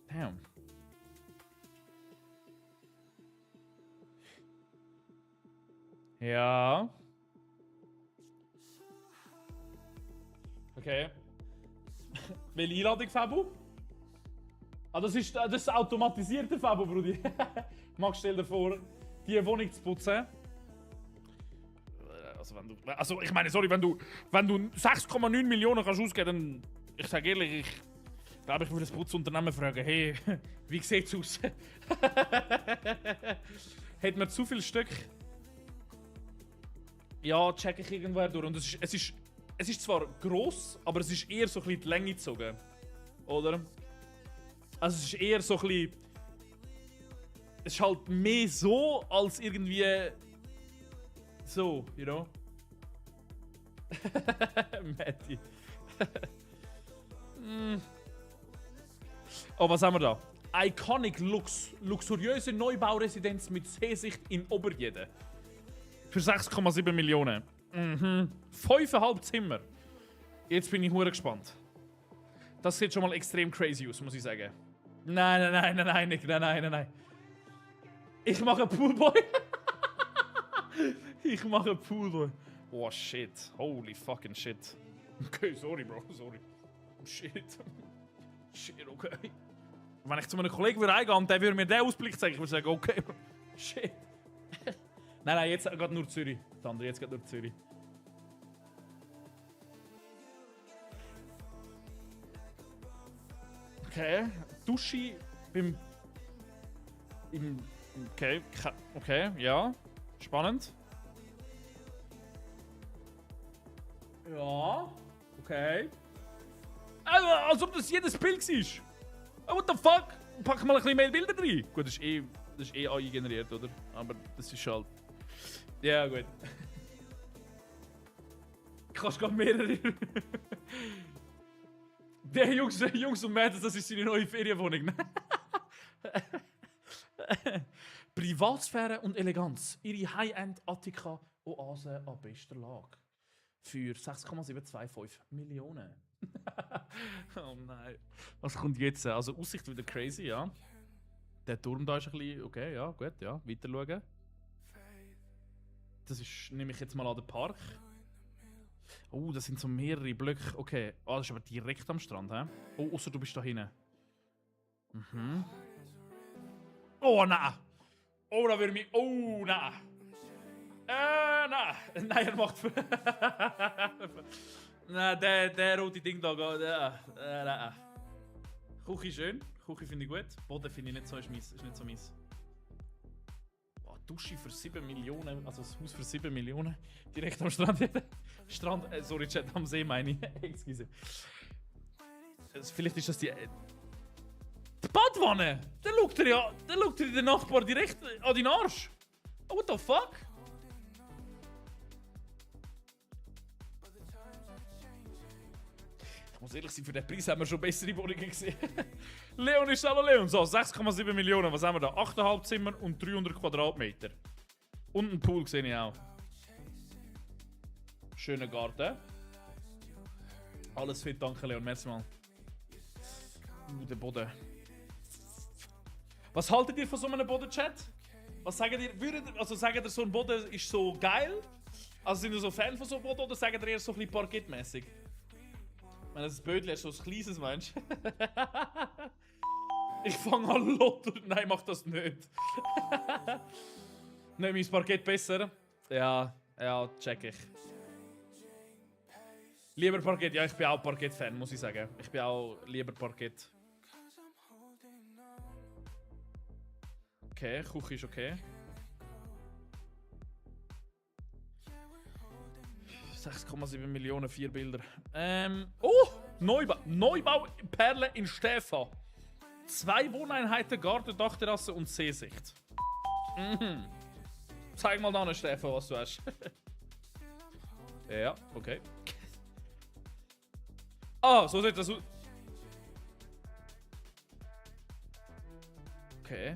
Damn. Ja. Okay. Welche Einladung, Fabu? Ah, das ist das automatisierte Fabu, Brudi. Max, stell dir vor, die Wohnung zu putzen. Also ich meine, sorry, wenn du 6,9 Millionen kannst ausgeben, dann, ich sage ehrlich, ich glaube, ich würde das Putzunternehmen fragen, hey, wie sieht's aus? Hat man zu viel Stück? Ja, check ich irgendwoher durch. Und es ist zwar gross, aber es ist eher so ein bisschen die Länge gezogen. Oder? Also es ist eher so ein bisschen... ist halt mehr so, als irgendwie so, you know? Matti. Oh, was haben wir da? Iconic luxuriöse Neubauresidenz mit Seesicht in Oberjede. Für 6,7 Millionen. 5,5 Zimmer. Jetzt bin ich hure gespannt. Das sieht schon mal extrem crazy aus, muss ich sagen. Nein, Nick, nein. Ich mache einen Poolboy. Ich mache einen Poolboy. Oh shit. Holy fucking shit. Okay, sorry, Bro, sorry. Shit. Shit, okay. Wenn ich zu einem Kollegen eingehen und der würde mir den Ausblick zeigen, ich würde sagen, okay, shit. Nein, jetzt geht nur Zürich. Das andere, jetzt geht nur Zürich. Okay, Dusche beim... Okay, ja. Spannend. Ja, okay. Als ob das jedes Bild ist. Oh, what the fuck? Pack mal ein bisschen mehr Bilder rein. Gut, das ist eh AI generiert, oder? Aber das ist halt... Ja, gut. Kannst gerade mehrere... Der Jungs und Mädels, das ist seine neue Ferienwohnung. Privatsphäre und Eleganz. Ihre High-End-Attika-Oase an bester Lage. Für 6,725 Millionen. Oh nein. Was kommt jetzt? Also Aussicht wieder crazy, ja. Der Turm da ist ein bisschen... Okay, ja, gut, ja. Weiter schauen. Das ist, nehme ich jetzt mal an, den Park. Oh, das sind so mehrere Blöcke. Okay, das ist aber direkt am Strand, hä? Oh, außer du bist da hinten. Oh, nein! Oh, da würde mich... Oh, nein! Nein! Nein, er macht... Nein, der rote Ding da geht... Nein. Küche schön. Küche finde ich gut. Boden finde ich nicht so, ist nicht so mies. Oh, Dusche für 7 Millionen. Also das Haus für 7 Millionen. Direkt am Strand. Sorry, Chat, am See meine ich. Excuse. Vielleicht ist das die Badwanne! Dann schaut er der Nachbar direkt an den Arsch. Oh, what the fuck? Ich muss ehrlich sein, für den Preis haben wir schon bessere Wohnungen gesehen. Leon ist hallo Leon. So, 6,7 Millionen. Was haben wir da? 8,5 Zimmer und 300 Quadratmeter. Und einen Pool sehe ich auch. Schöner Garten. Alles fit, danke Leon. Merci mal. Der Boden. Was haltet ihr von so einem Boden-Chat? Was sagt ihr? Sagt ihr, so ein Boden ist so geil? Also sind ihr so Fan von so einem Boden oder sagt ihr eher so ein bisschen parkettmäßig? Wenn das Bödel ist so ein kleines, meinst du? Ich fange an Lotto. Nein, mach das nicht. Nein, mein Parkett besser. Ja, check ich. Lieber Parkett, ja, ich bin auch Parkett-Fan, muss ich sagen. Ich bin auch lieber Parkett. Okay, Küche ist okay. 6,7 Millionen, 4 Bilder. Oh! Neubau Perle in Stäfa. 2 Wohneinheiten, Garten, Dachterrasse und Seesicht. Zeig mal da, Stäfa, was du hast. Ja, okay. Ah, so sieht das aus. Okay.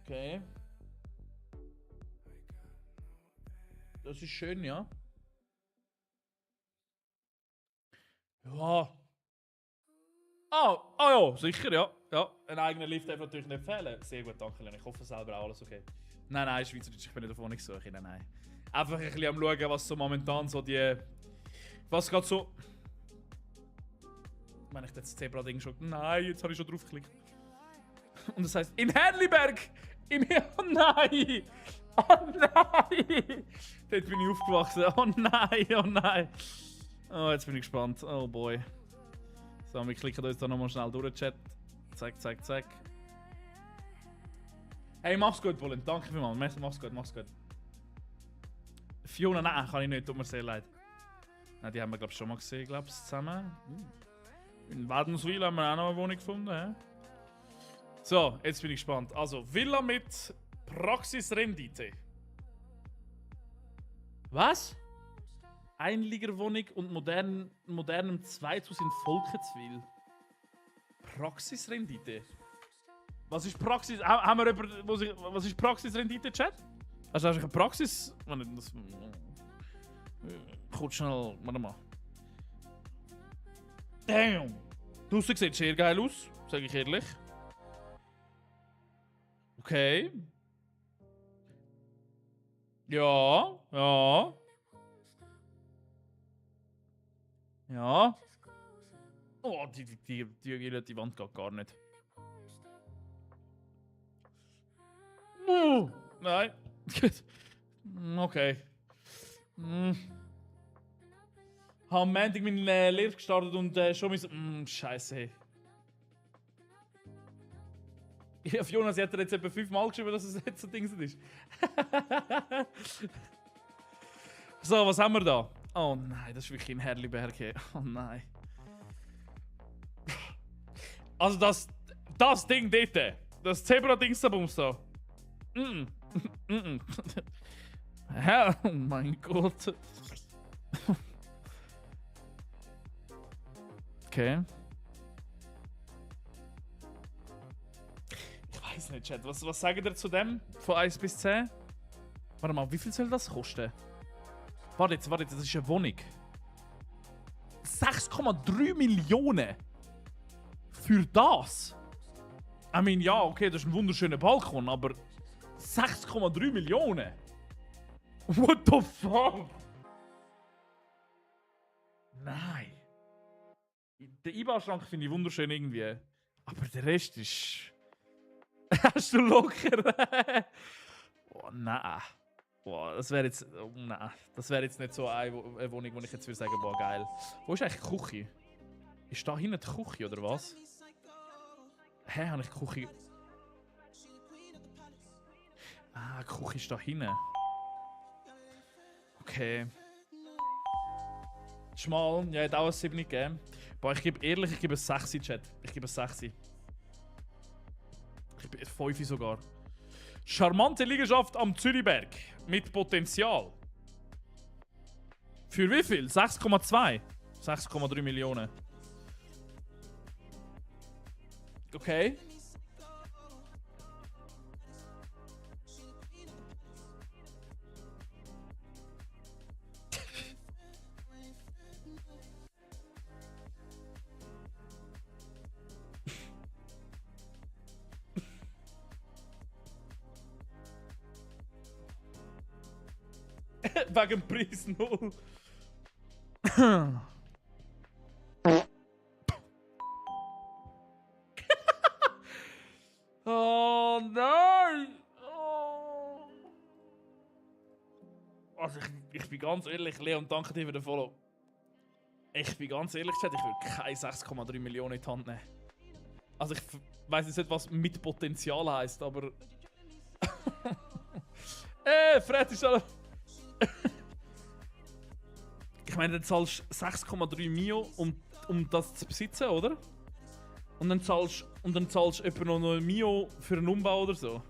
Okay. Das ist schön, ja. Ja. Ja, sicher, ja. Ja, ein eigener Lift darf natürlich nicht fehlen. Sehr gut, danke, Leon. Ich hoffe selber auch alles okay. Nein, Schweizerdeutsch, ich bin nicht davon nicht so. Nein. Einfach ein bisschen am schauen, was so momentan so die... Was geht so... Wenn ich das Zebra-Ding schon... Nein, jetzt habe ich schon draufgeklickt. Und das heisst, in Herliberg! Oh nein! Oh nein! Dort bin ich aufgewachsen. Oh nein! Oh, jetzt bin ich gespannt. Oh boy. So, wir klicken uns da nochmal schnell durch, Chat. Zack. Hey, mach's gut, Bullen. Danke vielmals. Mach's gut. Fiona, nein, kann ich nicht. Tut mir sehr leid. Nein, die haben wir, glaube ich, schon mal gesehen, glaube ich, zusammen. In Wädenswil haben wir auch noch eine Wohnung gefunden. He? So, jetzt bin ich gespannt. Also, Villa mit Praxisrendite. Was? Einliegerwohnung und modernem Zweithaus in Volkenswil. Praxisrendite? Was ist Praxis? Haben wir was ist Praxisrendite, Chat? Also, hast du eine Praxis? Das, kurz schnell, warte mal. Damn! Draussen sieht sehr geil aus, sage ich ehrlich. Okay. Ja, ja. Ja. Oh, die Wand geht gar nicht. Nein. Okay. Habe am Montag meine Lehre gestartet und schon mein... Scheiße. Hey. Ja, Fiona, sie hat jetzt etwa 5 Mal geschrieben, dass es jetzt so Ding ist. So, was haben wir da? Oh nein, das ist wirklich ein Herrliberg. Oh nein. Also das Ding dort. Das Zebra-Ding da bums da. Hä? Oh mein Gott. Okay. Ich weiß nicht, Chat. Was sagt ihr zu dem? Von 1 bis 10? Warte mal, wie viel soll das kosten? Warte jetzt, das ist eine Wohnung. 6,3 Millionen! Für das? I mean, ja, okay, das ist ein wunderschöner Balkon, aber 6,3 Millionen? What the fuck? Nein. Den Einbauschrank finde ich wunderschön irgendwie. Aber der Rest ist... Hast du locker? Oh nein. Boah, das wäre jetzt... Oh, nein. Das wäre jetzt nicht so eine Wohnung, wo ich jetzt würde sagen, boah, geil. Wo ist eigentlich die Küche? Ist da hinten die Küche, oder was? Hä, habe ich die Küche... Ah, die Küche ist da hinten. Okay. Schmal, ja, hat auch ein 7 gegeben. Boah, ich gebe ehrlich, ich gebe ein 6, Chat. Ich gebe ein 6. Ich gebe 5 sogar. Charmante Liegenschaft am Zürichberg. Mit Potenzial. Für wie viel? 6,2? 6,3 Millionen. Okay. Wegen Preis 0. Oh nein! Oh. Also ich bin ganz ehrlich, Leon, danke dir für den Follow. Ich bin ganz ehrlich, Chat, ich würde keine 6,3 Millionen in die Hand nehmen. Also ich weiß jetzt nicht, was mit Potenzial heisst, aber... Fred ist alle... Ich meine, du zahlst 6,3 Mio, um das zu besitzen, oder? Und dann zahlst du etwa noch ein Mio für einen Umbau oder so.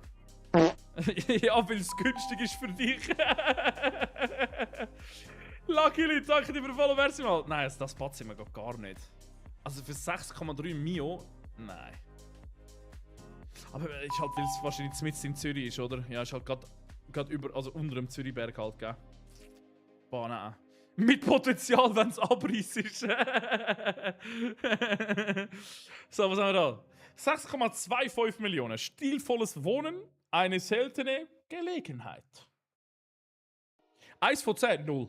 Ja, weil es günstig ist für dich. Lucky Leute, danke dir für den Follow, merci mal. Nein, das passt mir gar nicht. Also für 6,3 Mio? Nein. Aber ist halt, weil es wahrscheinlich mitten in Zürich ist, oder? Ja, ist halt gerade über, also unter dem Zürichberg halt, gell? Boah, nein. Mit Potenzial, wenn es abreißt ist. So, was haben wir da? 6,25 Millionen. Stilvolles Wohnen, eine seltene Gelegenheit. 1 von 10, 0.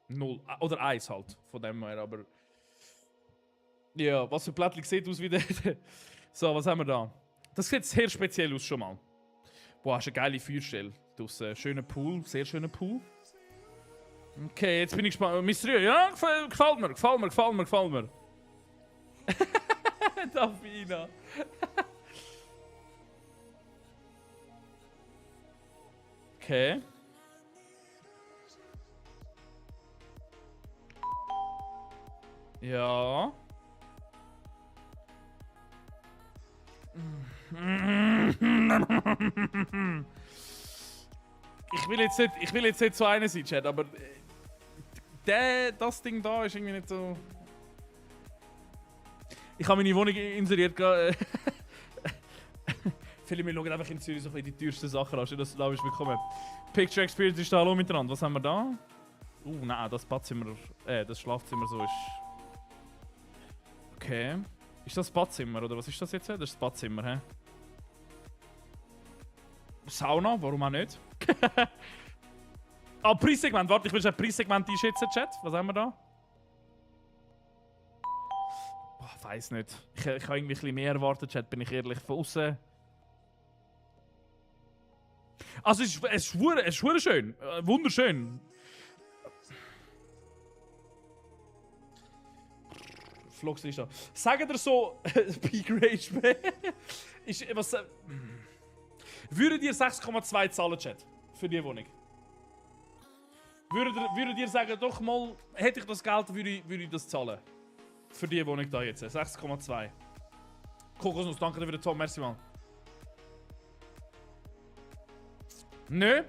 0. Oder 1 halt, von dem her, aber... Ja, was für Plättchen sieht aus wie der. So, was haben wir da? Das sieht sehr speziell aus schon mal. Boah, hast eine geile Feuerstelle. Draussen. Schöner Pool, sehr schöner Pool. Okay, jetzt bin ich gespannt. Mysterieux, ja? Gefällt mir. Davina. Okay. Ja. Ich will jetzt nicht so einer sein, Chat, aber das Ding da ist irgendwie nicht so. Ich habe meine Wohnung inseriert. Viele wir schauen einfach in Zürich so die teuersten Sachen an. Schön, dass du da bist. Willkommen. Picture Experience ist da, hallo miteinander. Was haben wir da? Nein, das Badzimmer, das Schlafzimmer so ist. Okay. Ist das Badzimmer oder was ist das jetzt? Das ist das Badzimmer, hä? Sauna, warum auch nicht? Preissegment, warte, ich will schon ein Preissegment einschätzen, Chat. Was haben wir da? Boah, weiß nicht. Ich habe irgendwie ein bisschen mehr erwartet, Chat, bin ich ehrlich, von außen. Also es ist schön, wunderschön. Vlogs ist da. Sagen dir so, Peak Rage ist was. Würdet ihr 6,2 zahlen, Chat? Für die Wohnung? Würdet ihr sagen, doch mal, hätte ich das Geld, würde ich das zahlen? Für die Wohnung da jetzt. 6,2. Kokosnuss, danke dir für den Tom, merci mal. Nö.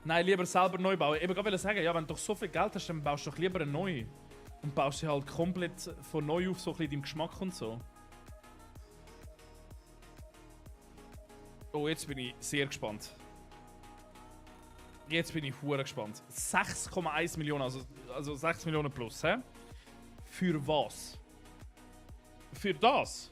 Nein, lieber selber neu bauen. Eben gerade sagen, ja, wenn du doch so viel Geld hast, dann baust du doch lieber eine neue. Und baust sie halt komplett von neu auf, so ein bisschen deinem Geschmack und so. Oh, jetzt bin ich sehr gespannt. Jetzt bin ich hure gespannt. 6,1 Millionen, also 6 Millionen plus, hä? Für was? Für das?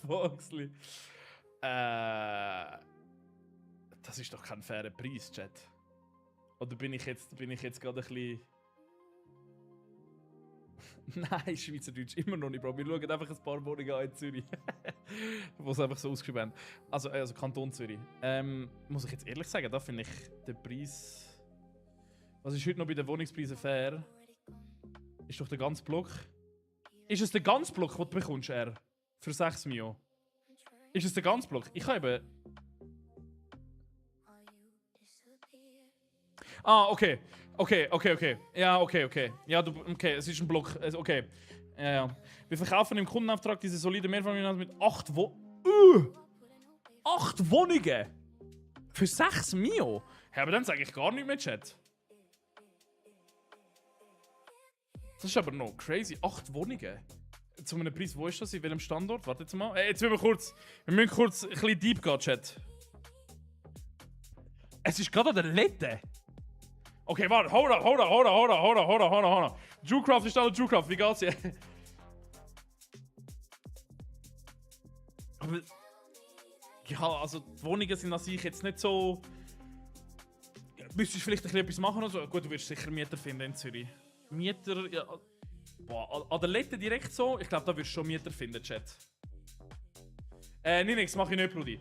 Foxley. Das ist doch kein fairer Preis, Chat. Oder bin ich jetzt gerade ein bisschen. Nein, Schweizerdeutsch immer noch nicht, Bro. Wir schauen einfach ein paar Wohnungen an in Zürich. Wo es einfach so ausgeschrieben haben. Also Kanton Zürich. Muss ich jetzt ehrlich sagen, da finde ich den Preis. Was ist heute noch bei den Wohnungspreisen fair? Ist doch der ganze Block. Ist es der ganze Block, den du bekommst, R? Für 6 Mio? Ist es der ganze Block? Ich habe eben... Okay. Ja, okay. Ja, okay, es ist ein Block. Okay. Ja. Wir verkaufen im Kundenauftrag diese solide Mehrfamilienhaus mit 8 8 Wohnungen! Für 6 Mio? Ja, aber dann sage ich gar nicht mehr, Chat. Das ist aber noch crazy. 8 Wohnungen. Zu einem Preis, wo ist das? In welchem Standort? Warte jetzt mal. Jetzt müssen wir kurz ein bisschen deep gehen, Chat. Es ist gerade an der Lette. Okay, warte. Hold on. Jewcraft ist da, Jewcraft. Wie geht's dir? Aber... Ja, also die Wohnungen sind an sich jetzt nicht so... Müsstest du vielleicht ein bisschen etwas machen oder so? Gut, du wirst sicher Mieter finden in Zürich. Mieter, ja. Boah, an der Lette direkt so? Ich glaube, da wirst du schon Mieter finden, Chat. Nix, mach ich nicht, Brudi.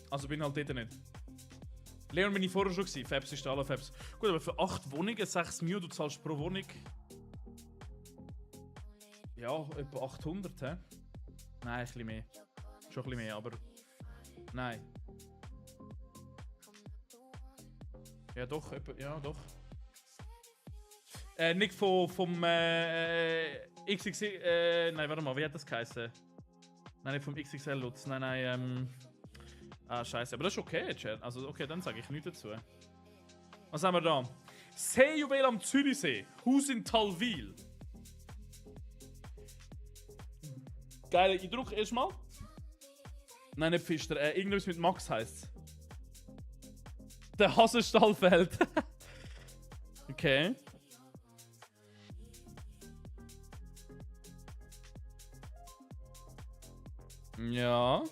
Also bin halt dort nicht. Leon bin ich vorher schon gewesen. Fabs ist da, alle Fabs. Gut, aber für 8 Wohnungen, 6 Mio, du zahlst pro Wohnung. Ja, etwa 800, hä? Nein, ein bisschen mehr. Schon ein bisschen mehr, aber... Nein. Ja, doch, etwa, ja, doch. Nicht vom XXL. Nein, warte mal, wie hat das geheißen? Nein, nicht vom XXL Lutz. Nein. Scheiße. Aber das ist okay, Chat. Also, okay, dann sage ich nichts dazu. Was haben wir da? Seejuwel am Zürichsee. Haus in Talwil. Geiler Eindruck, erstmal. Nein, nicht Pfister. Irgendwas mit Max heisst. Der Hasenstallfeld. Okay. Ja.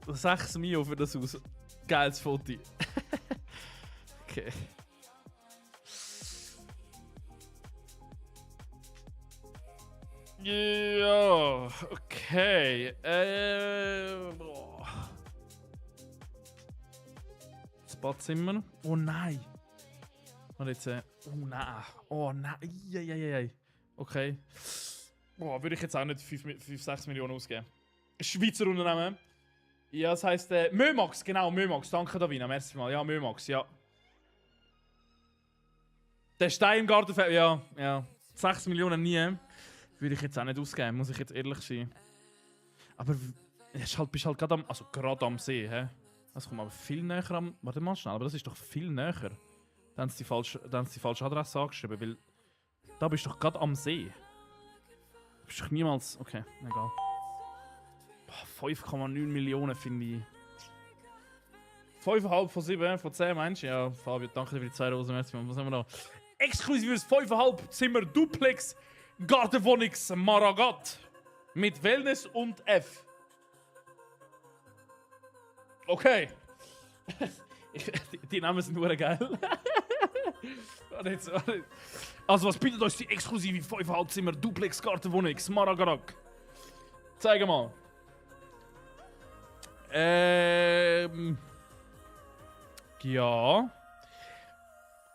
$6 Mio für das Haus. Geiles Foto. Okay. Ja, okay. Boah. Das Badzimmer. Oh nein. Und jetzt. Oh nein. Oh nein. Eieieiei. Okay. Boah, würde ich jetzt auch nicht 5-6 Millionen ausgeben. Schweizer Unternehmen. Ja, das heisst Mömax, genau, Mömax. Danke, Davina. Merci mal. Ja, Mömax, ja. Der Stein im Gartenfeld, ja. 6 Millionen nie. Würde ich jetzt auch nicht ausgeben, muss ich jetzt ehrlich sein. Aber bist halt gerade am See, hä? Das kommt aber viel näher am. Warte mal schnell, aber das ist doch viel näher. Dann haben sie die falsche Adresse angeschrieben, weil. Da bist du doch gerade am See. Du bist doch niemals. Okay, egal. 5,9 Millionen finde ich. 5,5 von 7, von 10 Menschen. Ja, Fabio, danke dir für die 2 Rosen. Was haben wir da? Exklusives 5,5 Zimmer Duplex Gartenwohnungs Maragat. Mit Wellness und F. Okay. Die Namen sind nur geil. Also, was bietet euch die exklusive 5,5 Zimmer Duplex Gartenwohnungs Maragat? Zeig mal. Ja.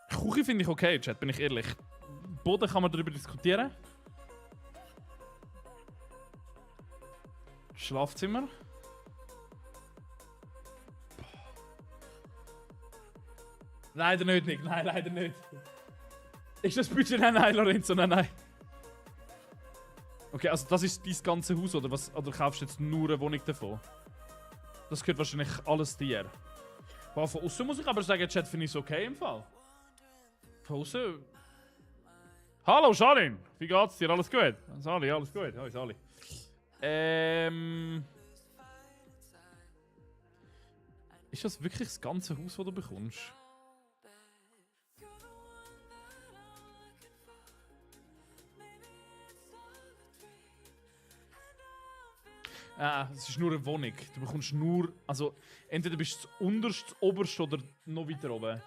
Küche finde ich okay, Chat, bin ich ehrlich. Boden kann man darüber diskutieren. Schlafzimmer. Leider nicht, Nick. Nein, leider nicht. Ist das Budget? Nein, Lorenzo, nein. Okay, also das ist dein ganze Haus, oder was? Oder kaufst du jetzt nur eine Wohnung davon? Das gehört wahrscheinlich alles dir. Von außen muss ich aber sagen, Chat finde ich es okay im Fall. Von außen. Hallo Sharin! Wie geht's dir? Alles gut? Sali, alles gut? Hoi Sali. Ist das wirklich das ganze Haus, das du bekommst? Es ist nur eine Wohnung. Du bekommst nur. Also, entweder bist du das unterste, das oberste oder noch weiter oben.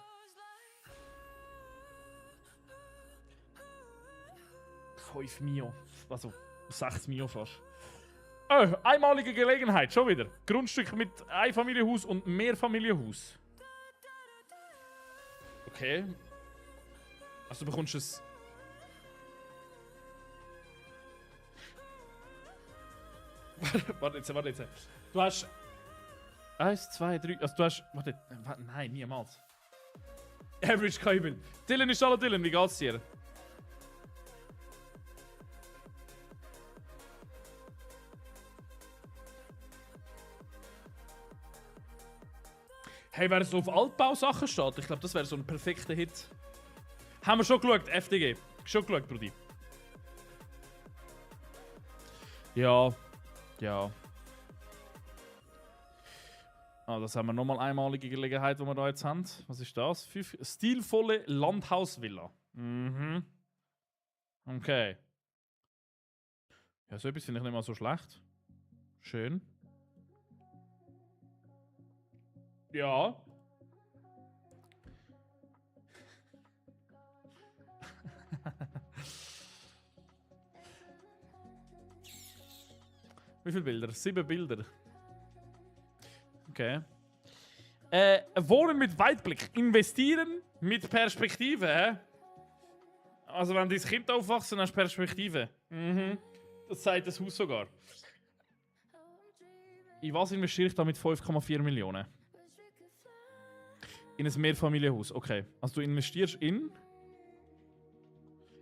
$5 Mio. Also, 6 Mio fast. Oh, einmalige Gelegenheit, schon wieder. Grundstück mit Einfamilienhaus und Mehrfamilienhaus. Okay. Also, du bekommst es. Warte jetzt. Du hast. 1, 2, 3. Also du hast. Warte. Nein, niemals. Average Kabel. Dylan ist alle Dylan, wie geht's dir? Hey, wer so auf Altbausachen steht, ich glaube, das wäre so ein perfekter Hit. Haben wir schon geschaut, FDG. Schon geschaut, Brudi. Ja. Ah, das haben wir nochmal einmalige Gelegenheit, die wir da jetzt haben. Was ist das? Stilvolle Landhausvilla. Mhm. Okay. Ja, so etwas finde ich nicht mal so schlecht. Schön. Ja. Wie viele Bilder? 7 Bilder. Okay. Wohnen mit Weitblick. Investieren mit Perspektive, hä? Also wenn dein Kind aufwachst, dann hast du Perspektive. Mhm. Das sagt das Haus sogar. In was investiere ich da mit 5,4 Millionen? In ein Mehrfamilienhaus, okay. Also du investierst in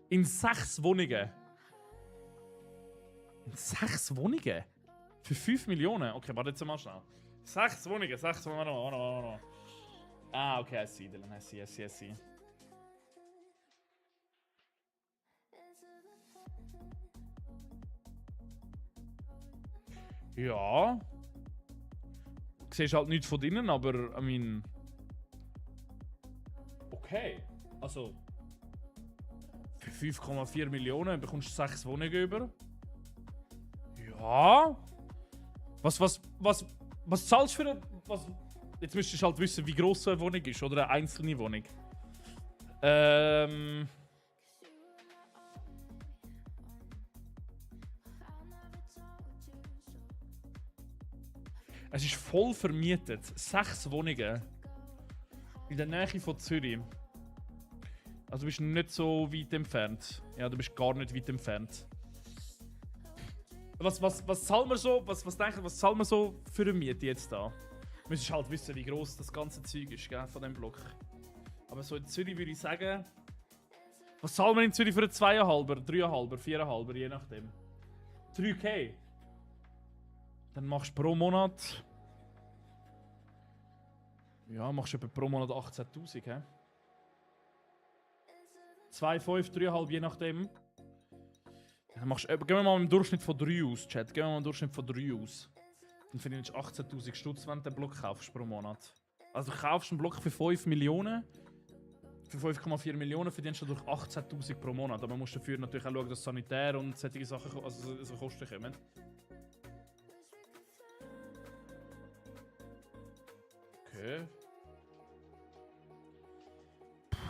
6 Wohnungen. In 6 Wohnungen? Für 5 Millionen? Okay, warte jetzt mal schnell. 6 Wohnungen, 6 Wohnungen, warte mal. Ah, okay, I see, Dylan, I see. Ja. Du siehst halt nichts von drinnen, aber, I mean... Okay. Also... Für 5,4 Millionen bekommst du 6 Wohnungen über. Ja. Was zahlst du für eine... Jetzt müsstest du halt wissen, wie gross so eine Wohnung ist, oder eine einzelne Wohnung. Es ist voll vermietet. 6 Wohnungen. In der Nähe von Zürich. Also du bist nicht so weit entfernt. Ja, du bist gar nicht weit entfernt. Was zahlt man so? Was zahlt man so für eine Miete jetzt da? Du müsstest halt wissen, wie gross das ganze Zeug ist, gell, von dem Block. Aber so in Zürich würde ich sagen. Was zahlt man in Zürich für einen 2,5er, 3,5er, 4,5er, je nachdem? 3K. Dann machst du pro Monat. Ja, machst du etwa pro Monat 18.000, hä? 2,5, 3,5, je nachdem. Dann machst du, gehen wir mal im Durchschnitt von 3 aus, Chat. Gehen wir mal im Durchschnitt von 3 aus. Dann verdienst du 18.000 Stutz, wenn du den Block kaufst pro Monat. Also du kaufst einen Block für 5 Millionen. Für 5,4 Millionen verdienst du durch 18.000 pro Monat. Aber man muss dafür natürlich auch schauen, dass Sanitär und solche Sachen, also so Kosten kommen. Okay.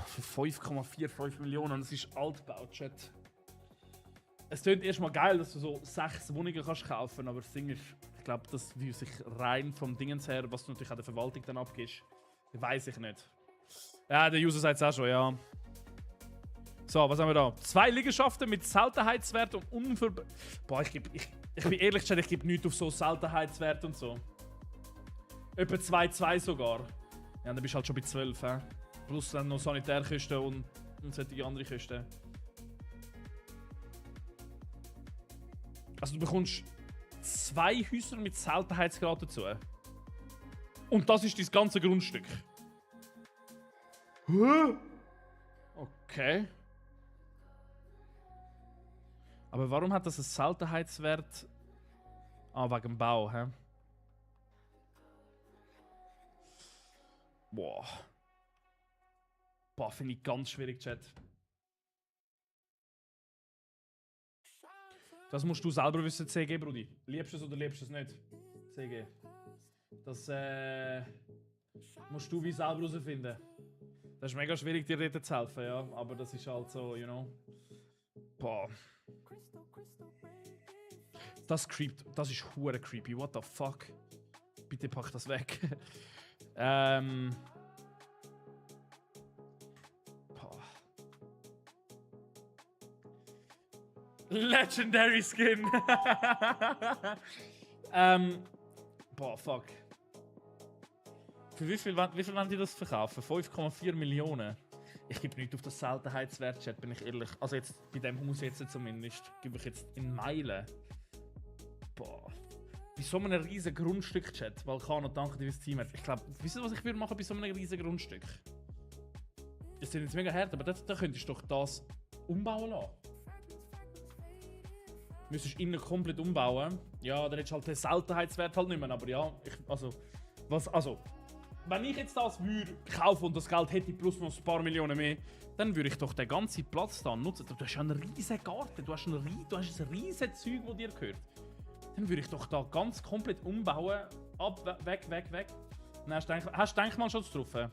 Für 5,45 Millionen, das ist Altbau, Chat. Es klingt erstmal geil, dass du so 6 Wohnungen kannst kaufen, aber das Ding ist, ich glaube, das will sich rein vom Dingens her, was du natürlich an der Verwaltung dann abgibst, weiß ich nicht. Ja, der User sagt es auch schon, ja. So, was haben wir da? 2 Liegenschaften mit Seltenheitswert und Boah, ich bin ehrlich gesagt, ich gebe nichts auf so Seltenheitswert und so. Etwa 2,2 sogar. Ja, dann bist du halt schon bei 12, hä? Plus dann noch Sanitärkosten und solche andere Kosten. Also du bekommst 2 Häuser mit Seltenheitsgrad dazu. Und das ist dein ganze Grundstück. Hä? Okay. Aber warum hat das einen Seltenheitswert? Ah, wegen dem Bau, hä? Boah. Boah, finde ich ganz schwierig, Chat. Das musst du selber wissen, CG, Brudi. Liebst du es oder liebst du es nicht? CG. Das musst du wie selber herausfinden. Das ist mega schwierig, dir dort zu helfen, ja. Aber das ist halt so, you know. Boah. Das creept. Das ist hure creepy. What the fuck? Bitte pack das weg. Boah. Legendary Skin. Boah, fuck. Für wie viel wollen die das verkaufen? 5,4 Millionen. Ich gebe nicht auf das Seltenheitswert, Chat, bin ich ehrlich. Also jetzt bei dem Haus jetzt zumindest. Gebe ich jetzt in Meilen. Boah. Bei so einem riesen Grundstück, Chat. Vulcano, danke dir fürs Team. Ich glaube, wisst ihr, was ich würde machen bei so einem riesen Grundstück? Das sind jetzt mega hart, aber da könntest du doch das umbauen lassen. Müsstest du innen komplett umbauen. Ja, dann hättest du halt den Seltenheitswert halt nicht mehr. Aber ja, wenn ich jetzt das würde kaufen und das Geld hätte plus noch ein paar Millionen mehr, dann würde ich doch den ganzen Platz da nutzen. Du hast ja einen riesen Garten, du hast ein riesen Zeug, das dir gehört. Dann würde ich doch da ganz komplett umbauen. Weg. Dann hast du Denkmalschutz drauf?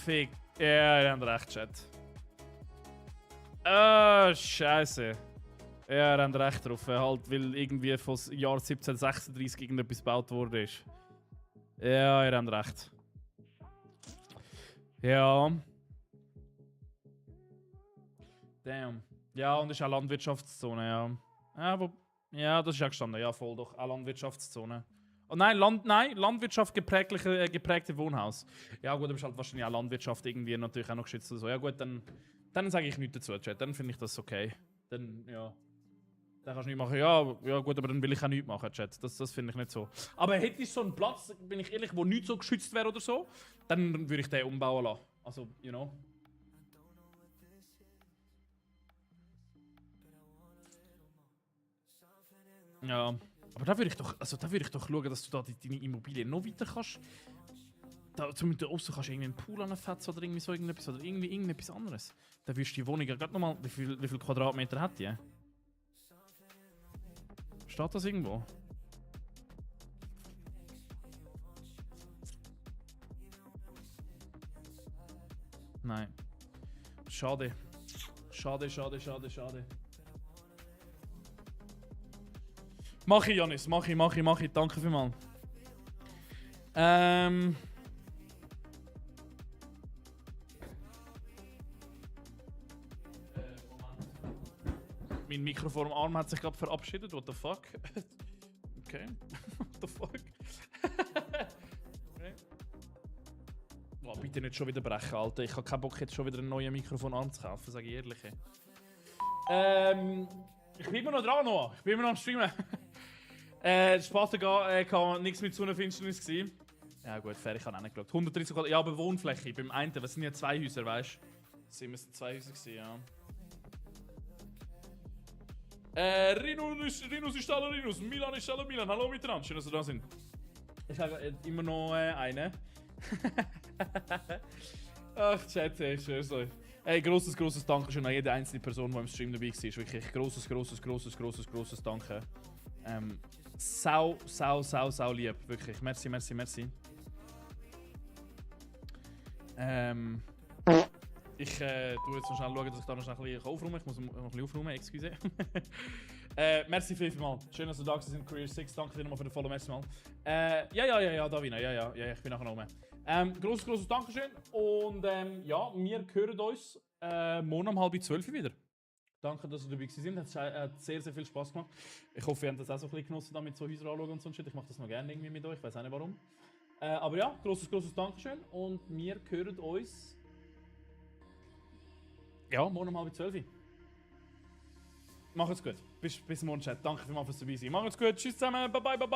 Fick. Ja, ihr habt recht, Chat. Scheiße. Ja, ihr habt recht drauf. Halt, weil irgendwie vom Jahr 1736 irgendetwas gebaut wurde. Ja, ihr habt recht. Ja. Damn. Ja, und das ist auch Landwirtschaftszone, ja. Ja, das ist ja gestanden. Ja, voll doch. Auch Landwirtschaftszone. Oh nein, Landwirtschaft geprägte Wohnhaus. Ja gut, aber ist halt wahrscheinlich auch Landwirtschaft irgendwie natürlich auch noch geschützt oder so. Ja gut, dann sage ich nichts dazu, Chat. Dann finde ich das okay. Dann, ja. Dann kannst du nichts machen. Ja gut, aber dann will ich auch nichts machen, Chat. Das finde ich nicht so. Aber hätte ich so einen Platz, bin ich ehrlich, wo nicht so geschützt wäre oder so, dann würde ich den umbauen lassen. Also, you know. Ja. Aber da würde ich doch, also da würde ich doch schauen, dass du da deine Immobilie noch weiter kannst. Da zumindest außen kannst du irgendwie einen Pool anfetzen oder irgendwie so irgendetwas oder irgendetwas anderes. Da wirst du die Wohnung ja gerade nochmal, wie viel Quadratmeter hat die? Steht das irgendwo? Nein. Schade. Schade. Mach ich, Janis. Mach ich. Danke vielmals. Mein Mikrofon am Arm hat sich gerade verabschiedet. What the fuck? Okay. What the fuck? Okay. Oh, bitte nicht schon wieder brechen, Alter. Ich habe keinen Bock, jetzt schon wieder einen neuen Mikrofonarm zu kaufen, sage ich ehrlich. Ich bin immer noch dran, Noah. Ich bin immer noch am Streamen. Spaß kann nichts mit Sonnenfinsternis gewesen. Ja gut, fair, ich habe auch nicht geschaut. 130 Quadratmeter, ja, aber Wohnfläche beim einen, das sind ja 2 Häuser, weißt du? Es sind 2 Häuser gewesen, ja. Rinus ist alle Rinus, Milan ist alle Milan. Hallo miteinander, schön, dass ihr da sind. Ich habe immer noch einen. Ach, Chat, ey, ich schwör's euch. Ey, grosses Dankeschön an jede einzelne Person, die im Stream dabei war. Wirklich grosses Danke. Sau lieb, wirklich. Merci. Ich tu jetzt noch schnell schauen, dass ich da noch schnell ein bisschen aufräumen kann. Ich muss noch ein bisschen aufräumen, excuse. Merci vielmals. Schön, dass du da sind, Career 6. Danke dir nochmal für den Follow, merci mal. Ja, Davina, ja, ich bin nachher oben. Grosses Dankeschön. Und ja, wir hören uns morgen um 11:30 wieder. Danke, dass ihr dabei gewesen hat sehr viel Spaß gemacht. Ich hoffe, ihr habt das auch so ein bisschen genossen, damit so Häuser anschauen und so shit. Ich mache das noch gerne irgendwie mit euch, ich weiß auch nicht warum. Aber ja, grosses Dankeschön. Und wir hören uns ja, morgen um 11:30. Macht's gut. Bis morgen, Chat. Danke vielmals fürs dabei sein. Macht's gut. Tschüss zusammen. Bye.